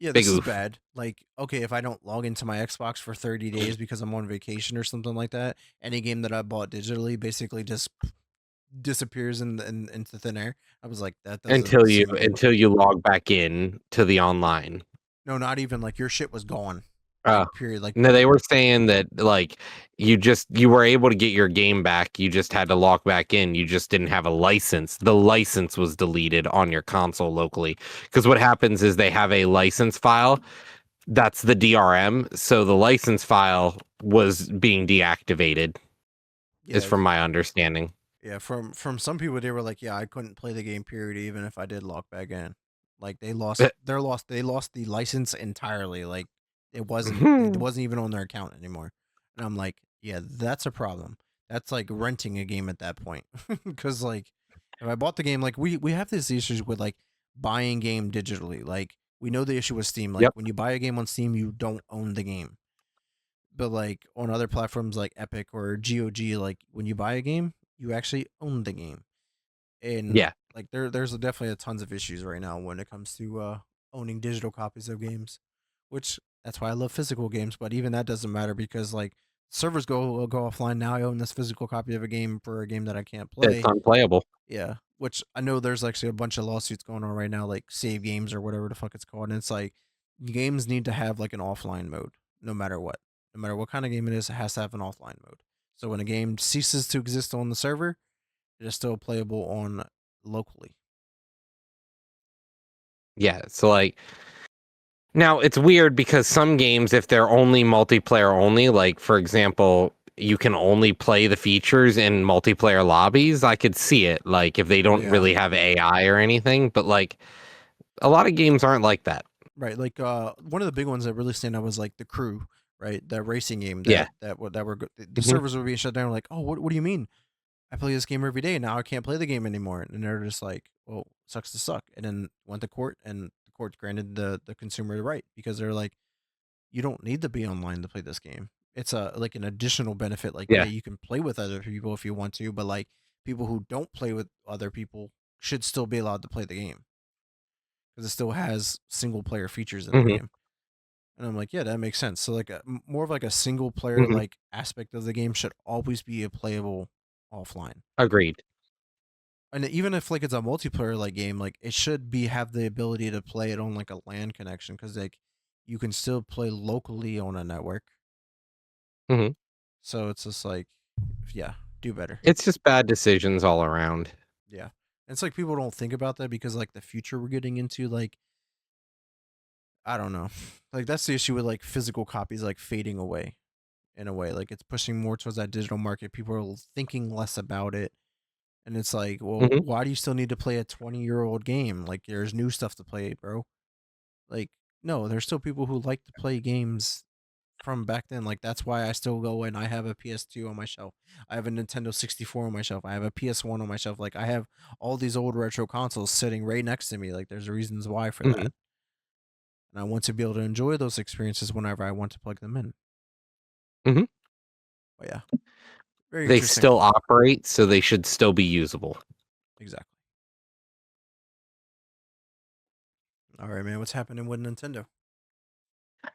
yeah, Big this is oof. bad. Like, okay, if I don't log into my Xbox for 30 days because I'm on vacation or something like that, any game that I bought digitally basically just disappears into thin air. I was like, that doesn't Until you seem good. until you log back in to the online. No, not even like your shit was gone. Oh. Like, period. Like, No, they were saying that like you were able to get your game back. You just had to log back in. You just didn't have a license. The license was deleted on your console locally. Because what happens is they have a license file. That's the DRM. So the license file was being deactivated, is yeah, from my understanding. yeah. From some people, they were like, yeah, I couldn't play the game. Period. Even if I did log back in, like they lost the license entirely. Like it wasn't even on their account anymore. And I'm like, yeah, that's a problem. That's like renting a game at that point. Because like, if I bought the game, like we have these issues with like buying game digitally. Like we know the issue with Steam. Like Yep. when you buy a game on Steam, you don't own the game. But like on other platforms like Epic or GOG, like when you buy a game, you actually own the game. And Yeah. like there's definitely tons of issues right now when it comes to owning digital copies of games, which that's why I love physical games. But even that doesn't matter because like servers go offline now. I own this physical copy of a game for a game that I can't It's play. unplayable. Yeah, which I know there's actually a bunch of lawsuits going on right now, like save games or whatever the fuck it's called. And it's like games need to have like an offline mode, no matter what. No matter what kind of game it is, it has to have an offline mode. So when a game ceases to exist on the server, it is still playable on locally. Yeah. So like now it's weird because some games, if they're only multiplayer only, like for example, you can only play the features in multiplayer lobbies. I could see it, like if they don't Yeah. really have AI or anything, but like a lot of games aren't like that. Right. Like one of the big ones that really stand out was like the Crew, right? That racing game Yeah. that were the Hmm. servers were being shut down. Like, oh, what do you mean? I play this game every day. Now I can't play the game anymore. And they're just like, well, sucks to suck. And then went to court, and the court granted the consumer the right because they're like, you don't need to be online to play this game. It's a like an additional benefit. Like, yeah, Yeah. you can play with other people if you want to, but like people who don't play with other people should still be allowed to play the game because it still has single player features in the Hmm. game. And I'm like, yeah, that makes sense. So like more of like a single player Hmm. like aspect of the game should always be a playable offline. Agreed. And even if like it's a multiplayer like game, like it should be have the ability to play it on like a LAN connection because like you can still play locally on a network. Hmm. So it's just like, yeah, do better. It's just bad decisions all around. Yeah, and it's like people don't think about that because like the future we're getting into, like I don't know, like that's the issue with like physical copies like fading away in a way. Like it's pushing more towards that digital market. People are thinking less about it. And it's like, well, Hmm. why do you still need to play a 20-year-old game? Like, there's new stuff to play, bro. Like, no, there's still people who like to play games from back then. Like, that's why I still go and I have a PS2 on my shelf. I have a Nintendo 64 on my shelf. I have a PS1 on my shelf. Like, I have all these old retro consoles sitting right next to me. Like, there's reasons why for Hmm. that. And I want to be able to enjoy those experiences whenever I want to plug them in. Hmm. But yeah, very They interesting. still operate, so they should still be usable. Exactly. All right, man. What's happening with Nintendo?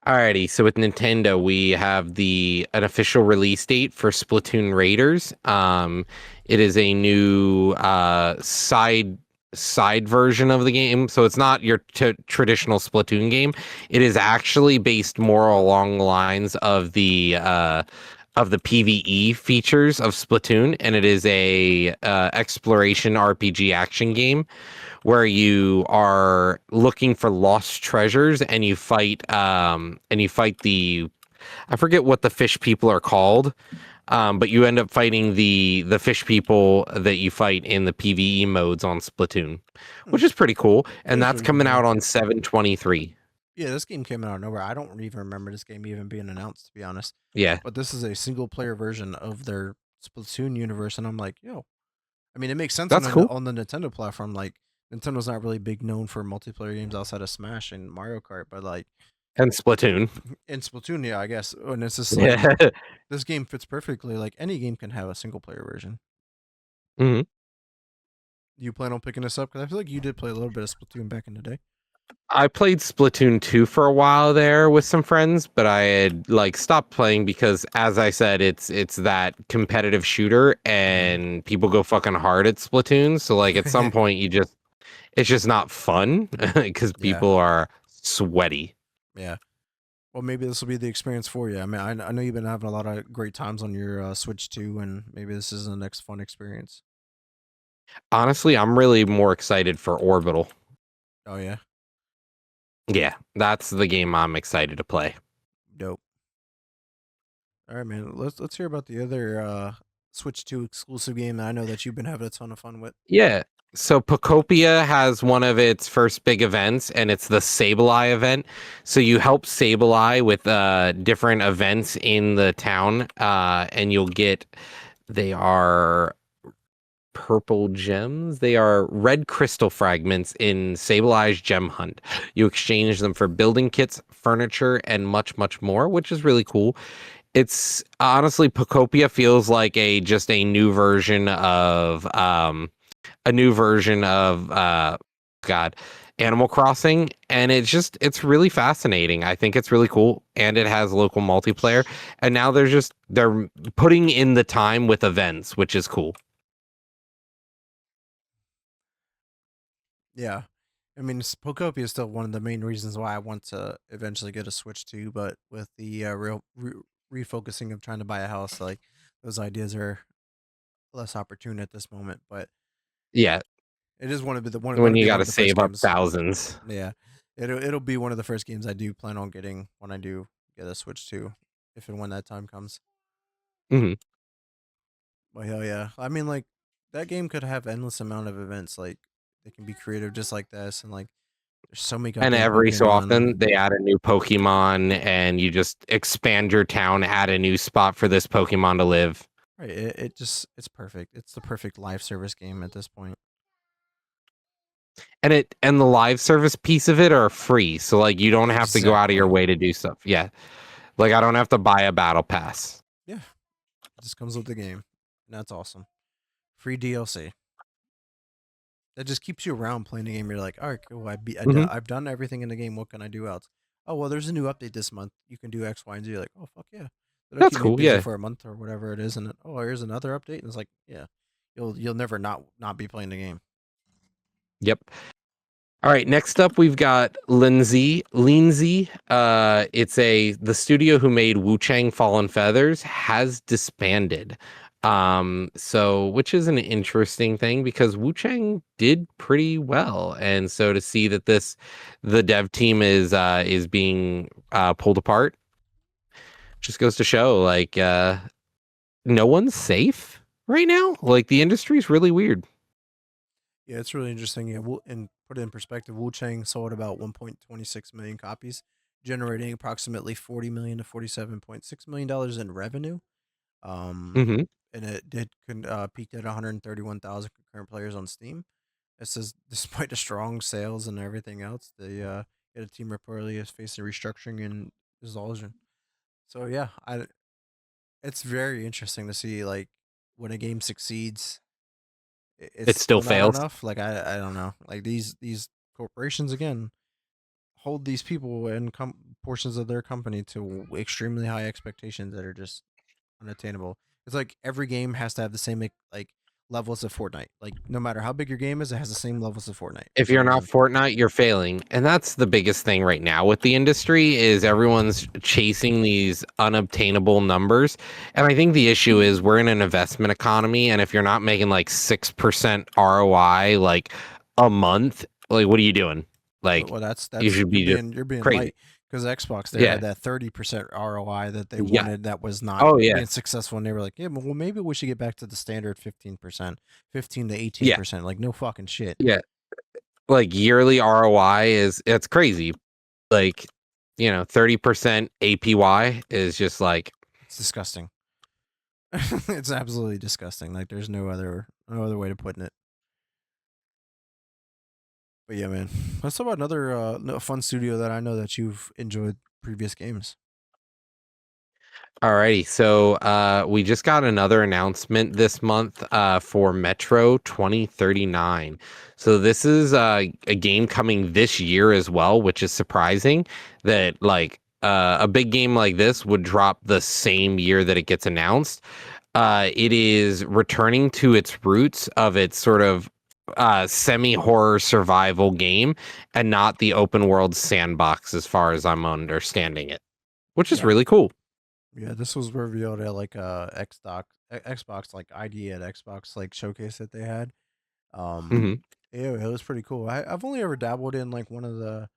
Alrighty, so with Nintendo, we have an official release date for Splatoon Raiders. It is a new side version of the game, so it's not your traditional Splatoon game. It is actually based more along the lines of the PvE features of Splatoon, and it is a exploration RPG action game where you are looking for lost treasures and you fight the I forget what the fish people are called, but you end up fighting the fish people that you fight in the PvE modes on Splatoon, Hmm. which is pretty cool, It and is that's really cool. coming Yeah. out on 7/23. Yeah, this game came out of nowhere. I don't even remember this game even being announced, to be honest. Yeah, But this is a single player version of their Splatoon universe, and I'm like, yo. I mean, it makes sense that's cool. on the Nintendo platform. Like, Nintendo's not really big known for multiplayer games outside of Smash and Mario Kart, but like And Splatoon. in Splatoon, yeah, I guess. And it's just like Yeah. this game fits perfectly. Like any game can have a single player version. Hmm. You plan on picking this up? Because I feel like you did play a little bit of Splatoon back in the day. I played Splatoon 2 for a while there with some friends, but I had like stopped playing because, as I said, it's that competitive shooter and people go fucking hard at Splatoon. So like at some point it's just not fun because Yeah, people are sweaty. yeah. Well, maybe this will be the experience for you. I mean, I know you've been having a lot of great times on your Switch too, and maybe this is the next fun experience. Honestly, I'm really more excited for Orbital. Oh yeah, Yeah, that's the game I'm excited to play. dope. All right, man. Let's hear about the other Switch 2 exclusive game that I know that you've been having a ton of fun with. Yeah. So Pocopia has one of its first big events, and it's the Sableye event. So you help Sableye with different events in the town, and you'll get, they are purple gems. They are red crystal fragments in Sableye's Gem Hunt. You exchange them for building kits, furniture, and much, much more, which is really cool. It's honestly, Pocopia feels like just a new version of God, Animal Crossing, and it's really fascinating. I think it's really cool, and it has local multiplayer. And now they're putting in the time with events, which is cool. Yeah. I mean, Pokopia is still one of the main reasons why I want to eventually get a Switch too, but with the refocusing of trying to buy a house, like those ideas are less opportune at this moment. But Yeah, it is one of the one want when to you be got one to of the first save up games. thousands. Yeah, it'll be one of the first games I do plan on getting when I do get a Switch too, if and when that time comes. Hmm. But hell yeah, I mean like that game could have endless amount of events. Like they can be creative just like this, and like there's so many And goddamn every so Pokemon. often, they add a new Pokemon, and you just expand your town, add a new spot for this Pokemon to live. Right. It just it's perfect. It's the perfect live service game at this point. And the live service piece of it are free, so like you don't have to go out of your Exactly. way to do stuff. Yeah, like I don't have to buy a battle pass. Yeah. It just comes with the game. And that's awesome. Free DLC. That just keeps you around playing the game. You're like, all right, cool. Hmm. I've done everything in the game. What can I do else? Oh well, there's a new update this month. You can do X, Y, and Z. You're like, oh fuck yeah. That'll That's keep me cool. busy Yeah. for a month or whatever it is. And then, oh, here's another update. And it's like, yeah, you'll never not be playing the game. Yep. All right, next up we've got Lindsay. It's the studio who made Wu Chang Fallen Feathers has disbanded. So which is an interesting thing because Wu Chang did pretty well. And so to see that the dev team is being pulled apart just goes to show like no one's safe right now. Like the industry's really weird. Yeah, it's really interesting. Yeah, and put it in perspective, Wu Chang sold about 1.26 million copies, generating approximately 40 million to 47.6 million dollars in revenue. Um, Hmm. and it peaked at 131,000 concurrent players on Steam. It says despite the strong sales and everything else, the team reportedly is facing restructuring and dissolution. So yeah, I it's very interesting to see like when a game succeeds it's It still still not fails. enough. Like I don't know. Like these corporations again hold these people and portions of their company to extremely high expectations that are just unattainable. It's like every game has to have the same like levels of Fortnite. Like no matter how big your game is, it has the same levels of Fortnite for If some you're not reason. Fortnite, you're failing. And that's the biggest thing right now with the industry is everyone's chasing these unobtainable numbers. And I think the issue is we're in an investment economy and if you're not making like 6% ROI like a month, like what are you doing? Like Well, you that's should be just you're being crazy. light because Xbox there Yeah. had that 30% ROI that they Yeah. wanted that was not Oh yeah. being successful, and they were like, yeah, well maybe we should get back to the standard 15%, 15 to Yeah. 18%. Like no fucking shit. Yeah. Like yearly ROI it's crazy. Like, 30% APY is just like It's disgusting. It's absolutely disgusting. Like there's no other way to put it. But yeah, man. Let's talk about another fun studio that I know that you've enjoyed previous games. Alrighty, so we just got another announcement this month for Metro 2039. So this is a game coming this year as well, which is surprising that like a big game like this would drop the same year that it gets announced. It is returning to its roots of its sort of semi-horror survival game and not the open world sandbox as far as I'm understanding it, which is Yeah. really cool. Yeah, this was revealed at like Xbox like ID at Xbox like showcase that they had. Um, hmm yeah, it was pretty cool. I've only ever dabbled in like one of the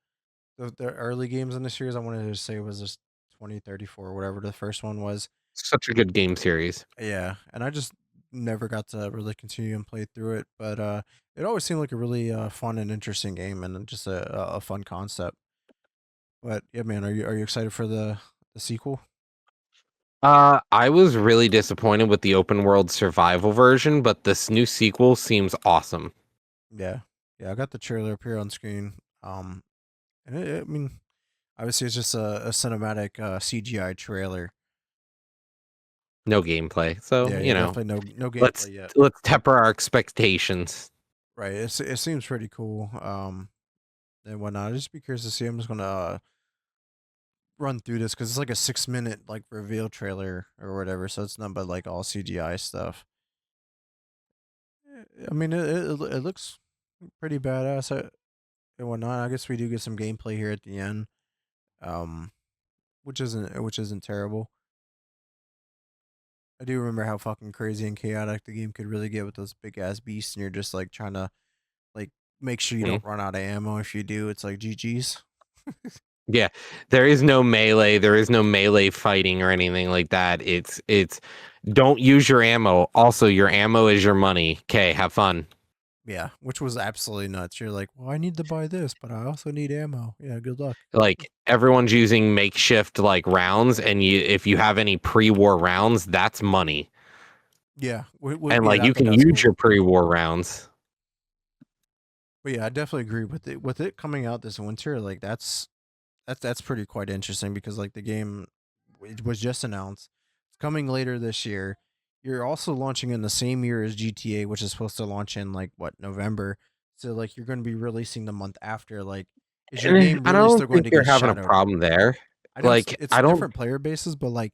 early games in the series. I wanted to say it was just 2034 or whatever the first one was. Such a good game series. Yeah, and I just never got to really continue and play through it, but it always seemed like a really fun and interesting game and just a fun concept. But yeah, man, are you excited for the sequel? I was really disappointed with the open world survival version, but this new sequel seems awesome. Yeah, yeah, I got the trailer up here on screen. And I mean, obviously it's just a cinematic CGI trailer. No gameplay, so Yeah, yeah, definitely no let's gameplay yet. let's temper our expectations. Right, it seems pretty cool. And whatnot. I'd just be curious to see. I'm just gonna run through this because it's like a 6 minute like reveal trailer or whatever, so it's not but like all CGI stuff. I mean, it looks pretty badass and whatnot. I guess we do get some gameplay here at the end, um, which isn't terrible. I do remember how fucking crazy and chaotic the game could really get with those big ass beasts, and you're just like trying to like make sure you Mhm. don't run out of ammo. If you do, it's like GG's. Yeah, there is no melee. There is no melee fighting or anything like that. It's don't use your ammo. Also, your ammo is your money. Okay, have fun. Yeah, which was absolutely nuts. You're like, well, I need to buy this, but I also need ammo. Yeah, good luck. Like everyone's using makeshift like rounds, and if you have any pre-war rounds, that's money. Yeah, And yeah, like I you thought can that was use cool. your pre-war rounds. But yeah, I definitely agree with it. With it coming out this winter, like that's pretty quite interesting because like the game it was just announced. It's coming later this year. You're also launching in the same year as GTA, which is supposed to launch in like what November. So like you're going to be releasing the month after. Like, is your And game I really don't still going think to you're get having a shadowed? problem there. I know Like it's I don't. different player bases, but like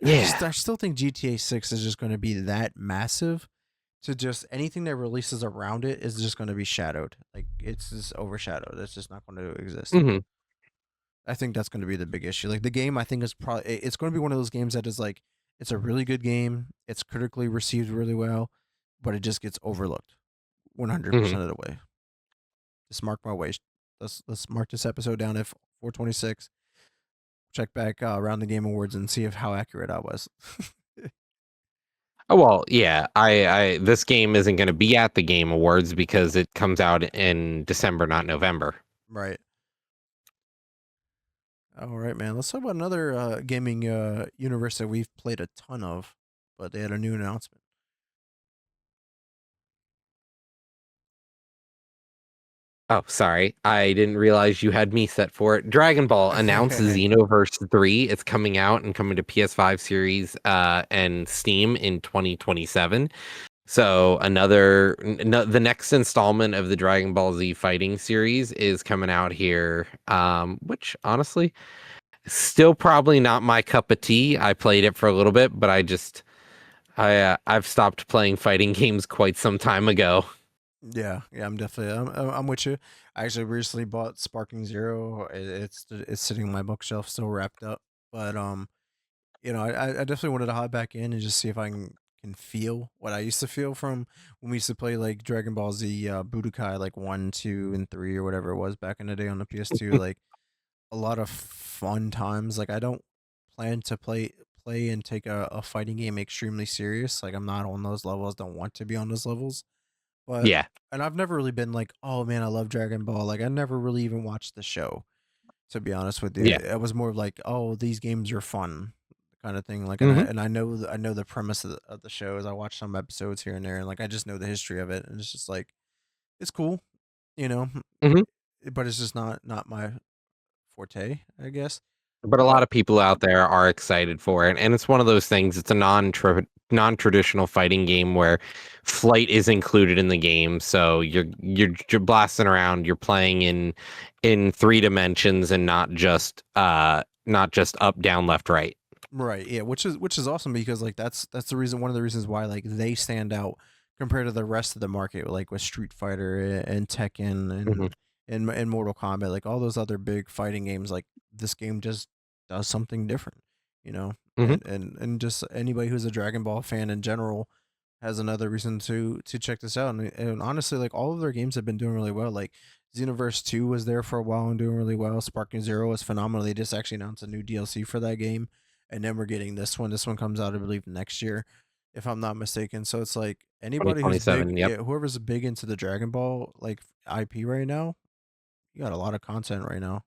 Yeah. I still think GTA 6 is just going to be that massive to just anything that releases around it is just going to be shadowed. Like it's just overshadowed. It's just not going to exist. hmm I think that's going to be the big issue. Like the game, I think is probably it's going to be one of those games that is like it's a really good game. It's critically received really well, but it just gets overlooked 100% hmm of the way. Just mark my way. Let's mark this episode down at 426. Check back around the Game Awards and see if how accurate I was. Oh well, yeah. I this game isn't going to be at the Game Awards because it comes out in December, not November. Right. All right, man. Let's talk about another gaming universe that we've played a ton of, but they had a new announcement. Oh, sorry. I didn't realize you had me set for it. Dragon Ball announces Xenoverse 3. It's coming out and coming to PS5 series and Steam in 2027. So the next installment of the Dragon Ball Z fighting series is coming out here. Which honestly, still probably not my cup of tea. I played it for a little bit, but I've stopped playing fighting games quite some time ago. Yeah, yeah, I'm with you. I actually recently bought Sparking Zero. It's sitting on my bookshelf, still wrapped up. But I definitely wanted to hop back in and just see if I can feel what I used to feel from when we used to play like Dragon Ball Z Budokai like 1, 2, and 3 or whatever it was back in the day on the PS2. Like a lot of fun times. Like I don't plan to play and take a fighting game extremely serious. Like I'm not on those levels. Don't want to be on those levels. But Yeah. and I've never really been like, oh man, I love Dragon Ball. Like I never really even watched the show. To be honest with you, Yeah. it was more of like, oh, these games are fun, kind of thing. Like, and hmm I know the premise of the show. As I watch some episodes here and there, and like I just know the history of it, and it's just like it's cool, you know. hmm But it's just not my forte, I guess. But a Uh, lot of people out there are excited for it, and it's one of those things. It's a non-traditional fighting game where flight is included in the game, so you're blasting around. You're playing in three dimensions and not just up, down, left, right. right, yeah, which is awesome because like that's the reason one of the reasons why like they stand out compared to the rest of the market, like with Street Fighter and Tekken Hmm. and Mortal Kombat, like all those other big fighting games. Like this game just does something different, you know, Hmm. and just anybody who's a Dragon Ball fan in general has another reason to check this out. And honestly, like all of their games have been doing really well. Like Xenoverse 2 was there for a while and doing really well. Sparking Zero was phenomenal. They just actually announced a new DLC for that game. And then we're getting this one. This one comes out, I believe, next year, if I'm not mistaken. So it's like anybody who's big, 2027. Yep. yeah, whoever's big into the Dragon Ball like IP right now, you got a lot of content right now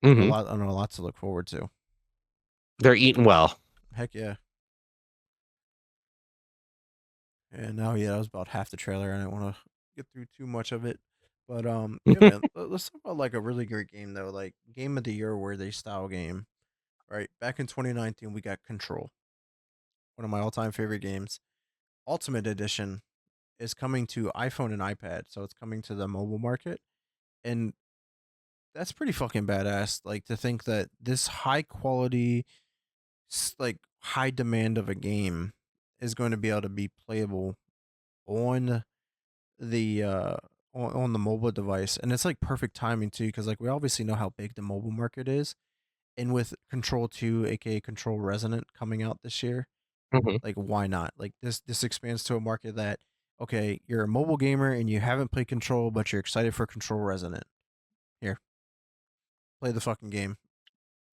and Hmm. a lot to look forward to. They're eating well. Heck yeah. And now, yeah, that was about half the trailer. I didn't want to get through too much of it. But yeah, man, let's talk about like a really great game though, like game of the year worthy style game. Right, back in 2019, we got Control, one of my all-time favorite games. Ultimate Edition is coming to iPhone and iPad, so it's coming to the mobile market, and that's pretty fucking badass. Like to think that this high quality, like high demand of a game is going to be able to be playable on the on the mobile device, and it's like perfect timing too, because like we obviously know how big the mobile market is, and with Control 2, aka Control Resonant, coming out this year, Hmm. like why not? Like this expands to a market that okay, you're a mobile gamer and you haven't played Control, but you're excited for Control Resonant. Here, play the fucking game.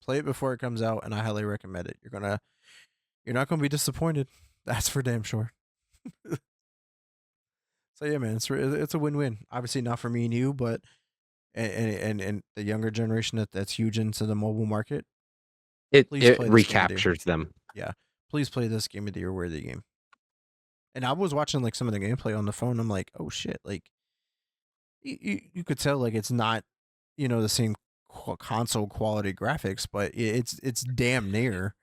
Play it before it comes out, and I highly recommend it. You're not gonna be disappointed. That's for damn sure. So yeah, man, it's a win-win. Obviously not for me and you, but and the younger generation that's huge into the mobile market. Please It play this game of the year. recaptures them. Yeah, please play this game of the year worthy game. And I was watching like some of the gameplay on the phone. I'm like, oh shit, like you could tell like it's not the same console quality graphics, but it's damn near.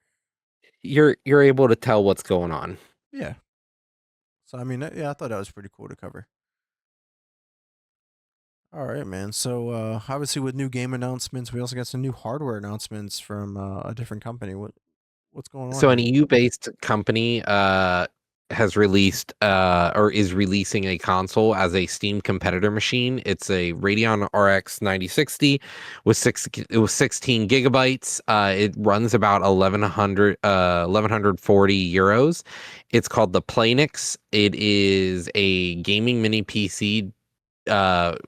You're able to tell what's going on. Yeah. So I mean, yeah, I thought that was pretty cool to cover. All right, man. So obviously with new game announcements, we also got some new hardware announcements from a different company. What's going on So an here? EU-based company has released or is releasing a console as a Steam competitor machine. It's a Radeon RX 9060 with 16 gigabytes. It runs about 1140 euros. It's called the Planix. It is a gaming mini PC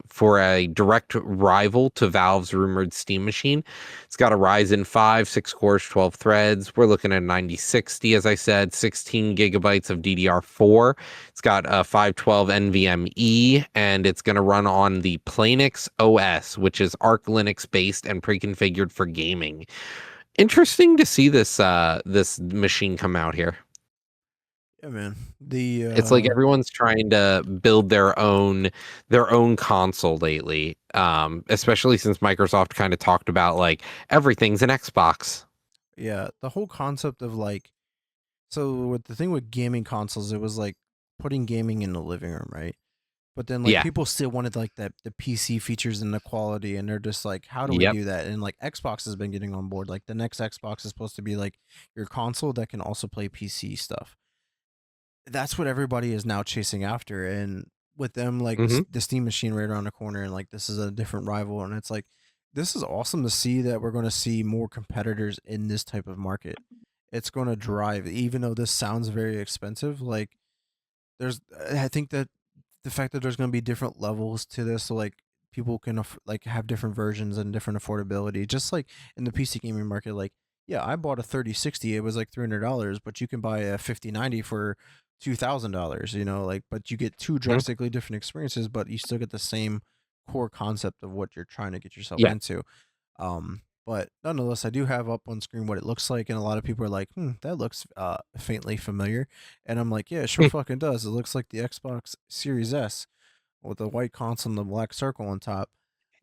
for a direct rival to Valve's rumored Steam machine. It's got a Ryzen 5, 6 cores, 12 threads. We're looking at 9060, as I said, 16 gigabytes of DDR4. It's got a 512 NVMe, and it's going to run on the Planix OS, which is Arch Linux based and pre-configured for gaming. Interesting to see this machine come out here. Yeah, man. The It's like everyone's trying to build their own console lately. Especially since Microsoft kind of talked about like everything's an Xbox. yeah, the whole concept of like so with the thing with gaming consoles, it was like putting gaming in the living room, right? But then like Yeah. people still wanted like that the PC features and the quality, and they're just like, how do we Yep. do that? And like Xbox has been getting on board. Like the next Xbox is supposed to be like your console that can also play PC stuff. That's what everybody is now chasing after, and with them like Hmm. the Steam machine right around the corner, and like this is a different rival, and it's like this is awesome to see that we're going to see more competitors in this type of market. It's going to drive, even though this sounds very expensive, like there's I think that the fact that there's going to be different levels to this, so like people can like have different versions and different affordability, just like in the PC gaming market. Like yeah, I bought a 3060, it was like $300, but you can buy a 5090 for $2,000, like, but you get two Hmm. drastically different experiences, but you still get the same core concept of what you're trying to get yourself Yeah. into. But nonetheless, I do have up on screen what it looks like, and a lot of people are like, that looks faintly familiar. And I'm like, yeah, it sure fucking does. It looks like the Xbox Series S with the white console and the black circle on top.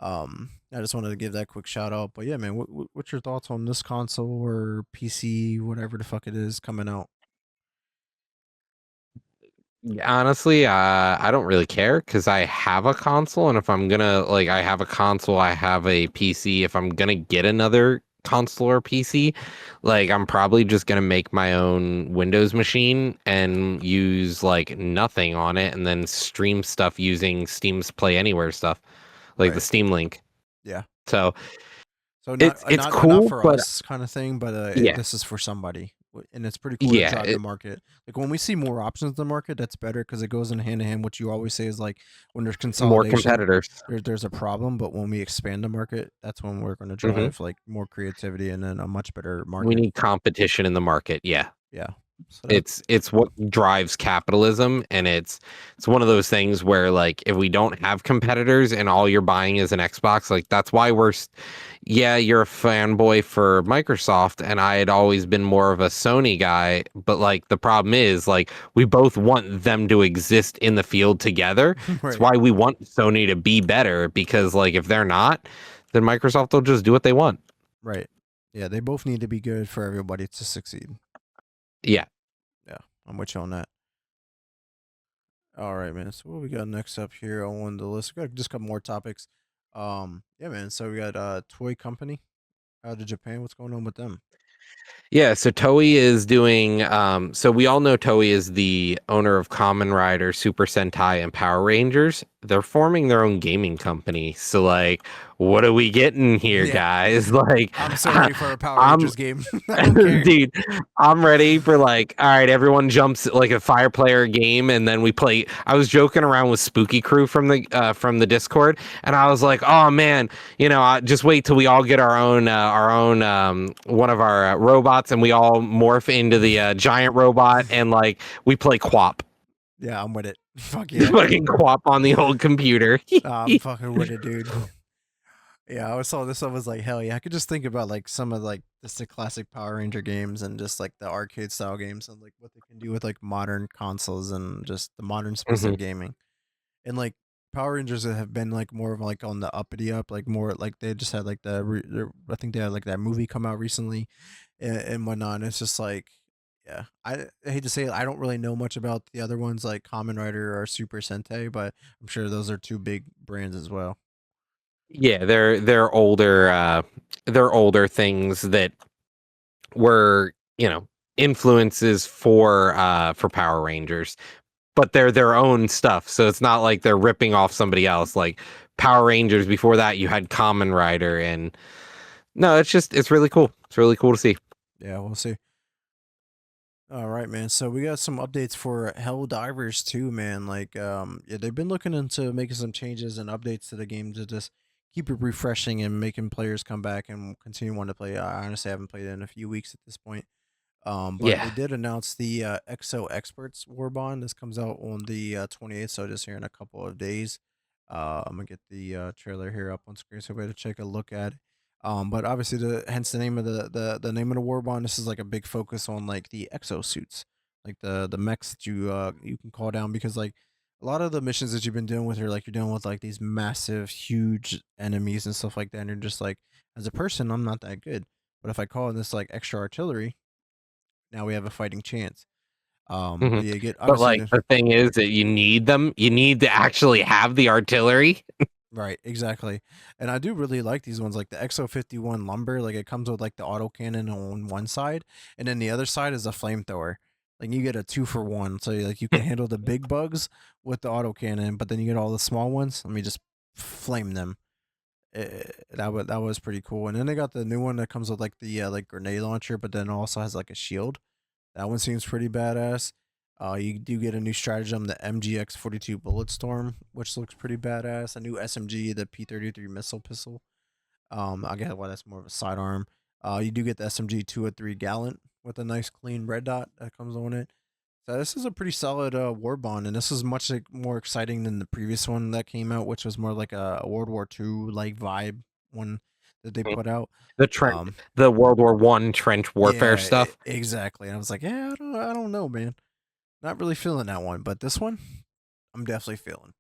I just wanted to give that quick shout out. But yeah, man, what's your thoughts on this console or PC, whatever the fuck it is coming out? Honestly, I don't really care because I have a console, and if I'm gonna like, I have a console, I have a PC. If I'm gonna get another console or PC, like, I'm probably just gonna make my own Windows machine and use like nothing on it, and then stream stuff using Steam's Play Anywhere stuff, like the Right. Steam Link. Yeah. So So not it's not cool, for but us kind of thing, but yeah, this is for somebody, and it's pretty cool to yeah, drive the market. Like when we see more options in the market, that's better because it goes in hand in hand. What you always say is like when there's more consolidation, competitors. there's a problem, but when we expand the market, that's when we're going to Hmm. drive like more creativity and then a much better We market. need competition in the market. Yeah. Yeah. So that It's what drives capitalism, and it's one of those things where, like, if we don't have competitors and all you're buying is an Xbox, like, that's why yeah, you're a fanboy for Microsoft, and I had always been more of a Sony guy, but like the problem is, like, we both want them to exist in the field together. It's right, why we want Sony to be better, because like if they're not, then Microsoft will just do what they want. right. Yeah, they both need to be good for everybody to succeed. Yeah. Yeah, I'm with you on that. All right, man. So what we got next up here on the list? We got just a couple more topics. Yeah, man. So we got Toy Company out of Japan. What's going on with them? Yeah, so Toei is doing so we all know Toei is the owner of Kamen Rider, Super Sentai, and Power Rangers. They're forming their own gaming company. So like, what are we getting here, Yeah, guys? Like, I'm so ready for a Power I'm Rangers game. I don't care. dude, I'm ready for, like, all right, everyone jumps like a Fire Player game, and then we play. I was joking around with Spooky Crew from the Discord, and I was like, oh man, just wait till we all get our own one of our robots, and we all morph into the giant robot, and like we play QWOP. Yeah, I'm with it. Fuck yeah. Fucking QWOP on the old computer. I'm fucking with it, dude. Yeah, I saw this. I was like, hell yeah! I could just think about like some of like just the classic Power Ranger games and just like the arcade style games and like what they can do with like modern consoles and just the modern space Hmm. of gaming. And like Power Rangers have been like more of like on the uppity up, like more like they just had like I think they had like that movie come out recently and whatnot. And it's just like, yeah, I hate to say it, I don't really know much about the other ones like Kamen Rider or Super Sentai, but I'm sure those are two big brands as well. Yeah, they're older things that were, influences for Power Rangers, but they're their own stuff. So it's not like they're ripping off somebody else. Like Power Rangers before that, you had Kamen Rider, and no, it's really cool. It's really cool to see. Yeah, we'll see. All right, man. So we got some updates for Hell Divers too, man. Like, yeah, they've been looking into making some changes and updates to the game to just keep it refreshing and making players come back and continue wanting to play. I honestly haven't played it in a few weeks at this point. But they Yeah. did announce the EXO Experts War Bond. This comes out on the 28th, so just here in a couple of days. I'm gonna get the trailer here up on screen so we to take a look at it. But obviously, hence the name of the name of the war bond. This is like a big focus on like the exosuits, like the mechs that you can call down because like a lot of the missions that you've been doing with her, like you're dealing with like these massive, huge enemies and stuff like that, and you're just like, as a person, I'm not that good. But if I call in this like extra artillery, now we have a fighting chance. Hmm. But yeah, you get But obviously like the thing is that you need them. You need to actually have the artillery. right, exactly. And I do really like these ones, like the XO51 lumber. Like it comes with like the autocannon on one side, and then the other side is a flamethrower. Like you get a 2 for 1, so like you can handle the big bugs with the autocannon, but then you get all the small ones. Let me just flame them. That was pretty cool. And then they got the new one that comes with like the like grenade launcher, but then also has like a shield. That one seems pretty badass. You do get a new stratagem, the MGX-42 Bulletstorm, which looks pretty badass. A new SMG, the P-33 missile pistol. I get why that's more of a sidearm. You do get the SMG 203 Gallant with a nice clean red dot that comes on it. So this is a pretty solid war bond, and this is much like, more exciting than the previous one that came out, which was more like a World War II like vibe one that they Mhm. put out. The trench, Um, the World War I trench warfare yeah, stuff. exactly. And I was like, yeah, I don't know, man. Not really feeling that one, but this one, I'm definitely feeling.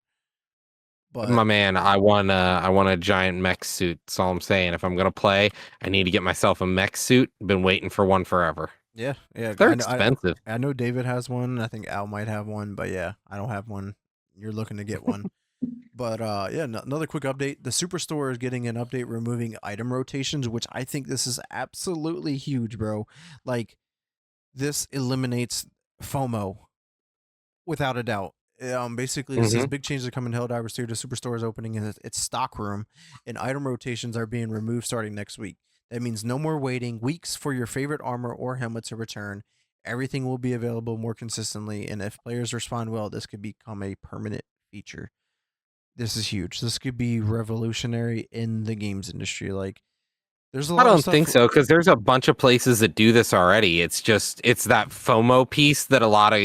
But My man, I want a giant mech suit. That's all I'm saying. If I'm gonna play, I need to get myself a mech suit. Been waiting for one forever. yeah, yeah, They're I know. expensive. I know David has one. I think Al might have one, but yeah, I don't have one. You're looking to get one. But yeah, another quick update. The Superstore is getting an update removing item rotations, which I think this is absolutely huge, bro. Like this eliminates FOMO without a doubt. Basically, it says Hmm. big changes are coming. Helldivers 2, the Superstore is opening in its stock room, and item rotations are being removed starting next week. That means no more waiting weeks for your favorite armor or helmet to return. Everything will be available more consistently, and if players respond well, this could become a permanent feature. This is huge. This could be revolutionary in the games industry. Like, there's a I lot of don't think stuff. so because there's a bunch of places that do this already. It's that FOMO piece that a lot of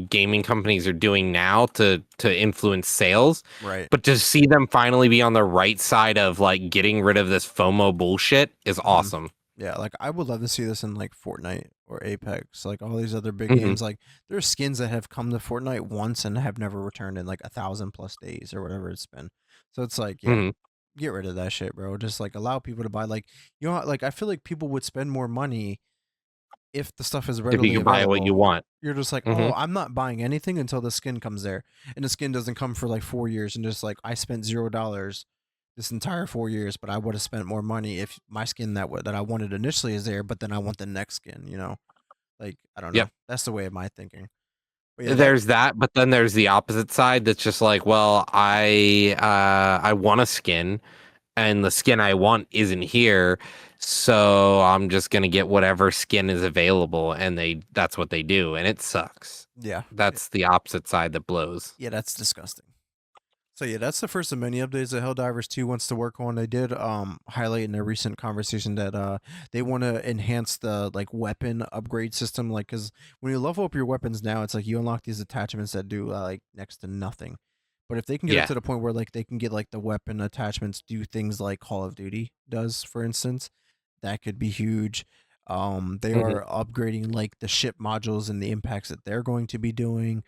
gaming companies are doing now to influence sales. Right. But to see them finally be on the right side of like getting rid of this FOMO bullshit is Mhm. awesome. Yeah, like I would love to see this in like Fortnite or Apex, like all these other big Hmm. games. Like there's skins that have come to Fortnite once and have never returned in like 1,000+ days or whatever it's been. So it's like, yeah, Hmm. get rid of that shit, bro. Just like allow people to buy. Like like I feel like people would spend more money if the stuff is If you readily can buy what you available. want. You're just like, Hmm. oh, I'm not buying anything until the skin comes there, and the skin doesn't come for like 4 years, and just like I spent $0 this entire 4 years, but I would have spent more money if my skin that I wanted initially is there, but then I want the next skin, like I don't know. Yep. That's the way of my thinking. But yeah, that There's that, but then there's the opposite side that's just like, well, I want a skin and the skin I want isn't here, so I'm just gonna get whatever skin is available, and that's what they do, and it sucks. yeah, That's the opposite side that blows. yeah, that's disgusting. So yeah, that's the first of many updates that Helldivers 2 wants to work on. They did highlight in a recent conversation that they want to enhance the like weapon upgrade system, like cuz when you level up your weapons now, it's like you unlock these attachments that do like next to nothing. But if they can get it Yeah. to the point where like they can get like the weapon attachments do things like Call of Duty does, for instance, that could be huge. They Hmm. are upgrading like the ship modules and the impacts that they're going to be doing.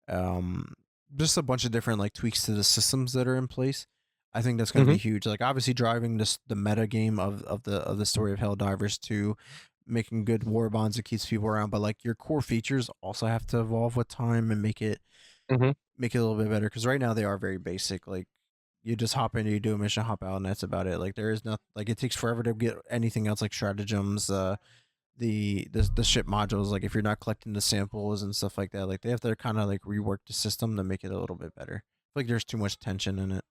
um just a bunch of different like tweaks to the systems that are in place. I think that's going to be Hmm. huge, like obviously driving this the meta game of the story of Helldivers to making good war bonds that keeps people around, but like your core features also have to evolve with time and Hmm. make it a little bit better, because right now they are very basic. Like you just hop in, you do a mission, hop out, and that's about it. Like there is not like it takes forever to get anything else like stratagems, the ship modules. Like if you're not collecting the samples and stuff like that, like they have to kind of like rework the system to make it a little bit better. Like there's too much tension in it.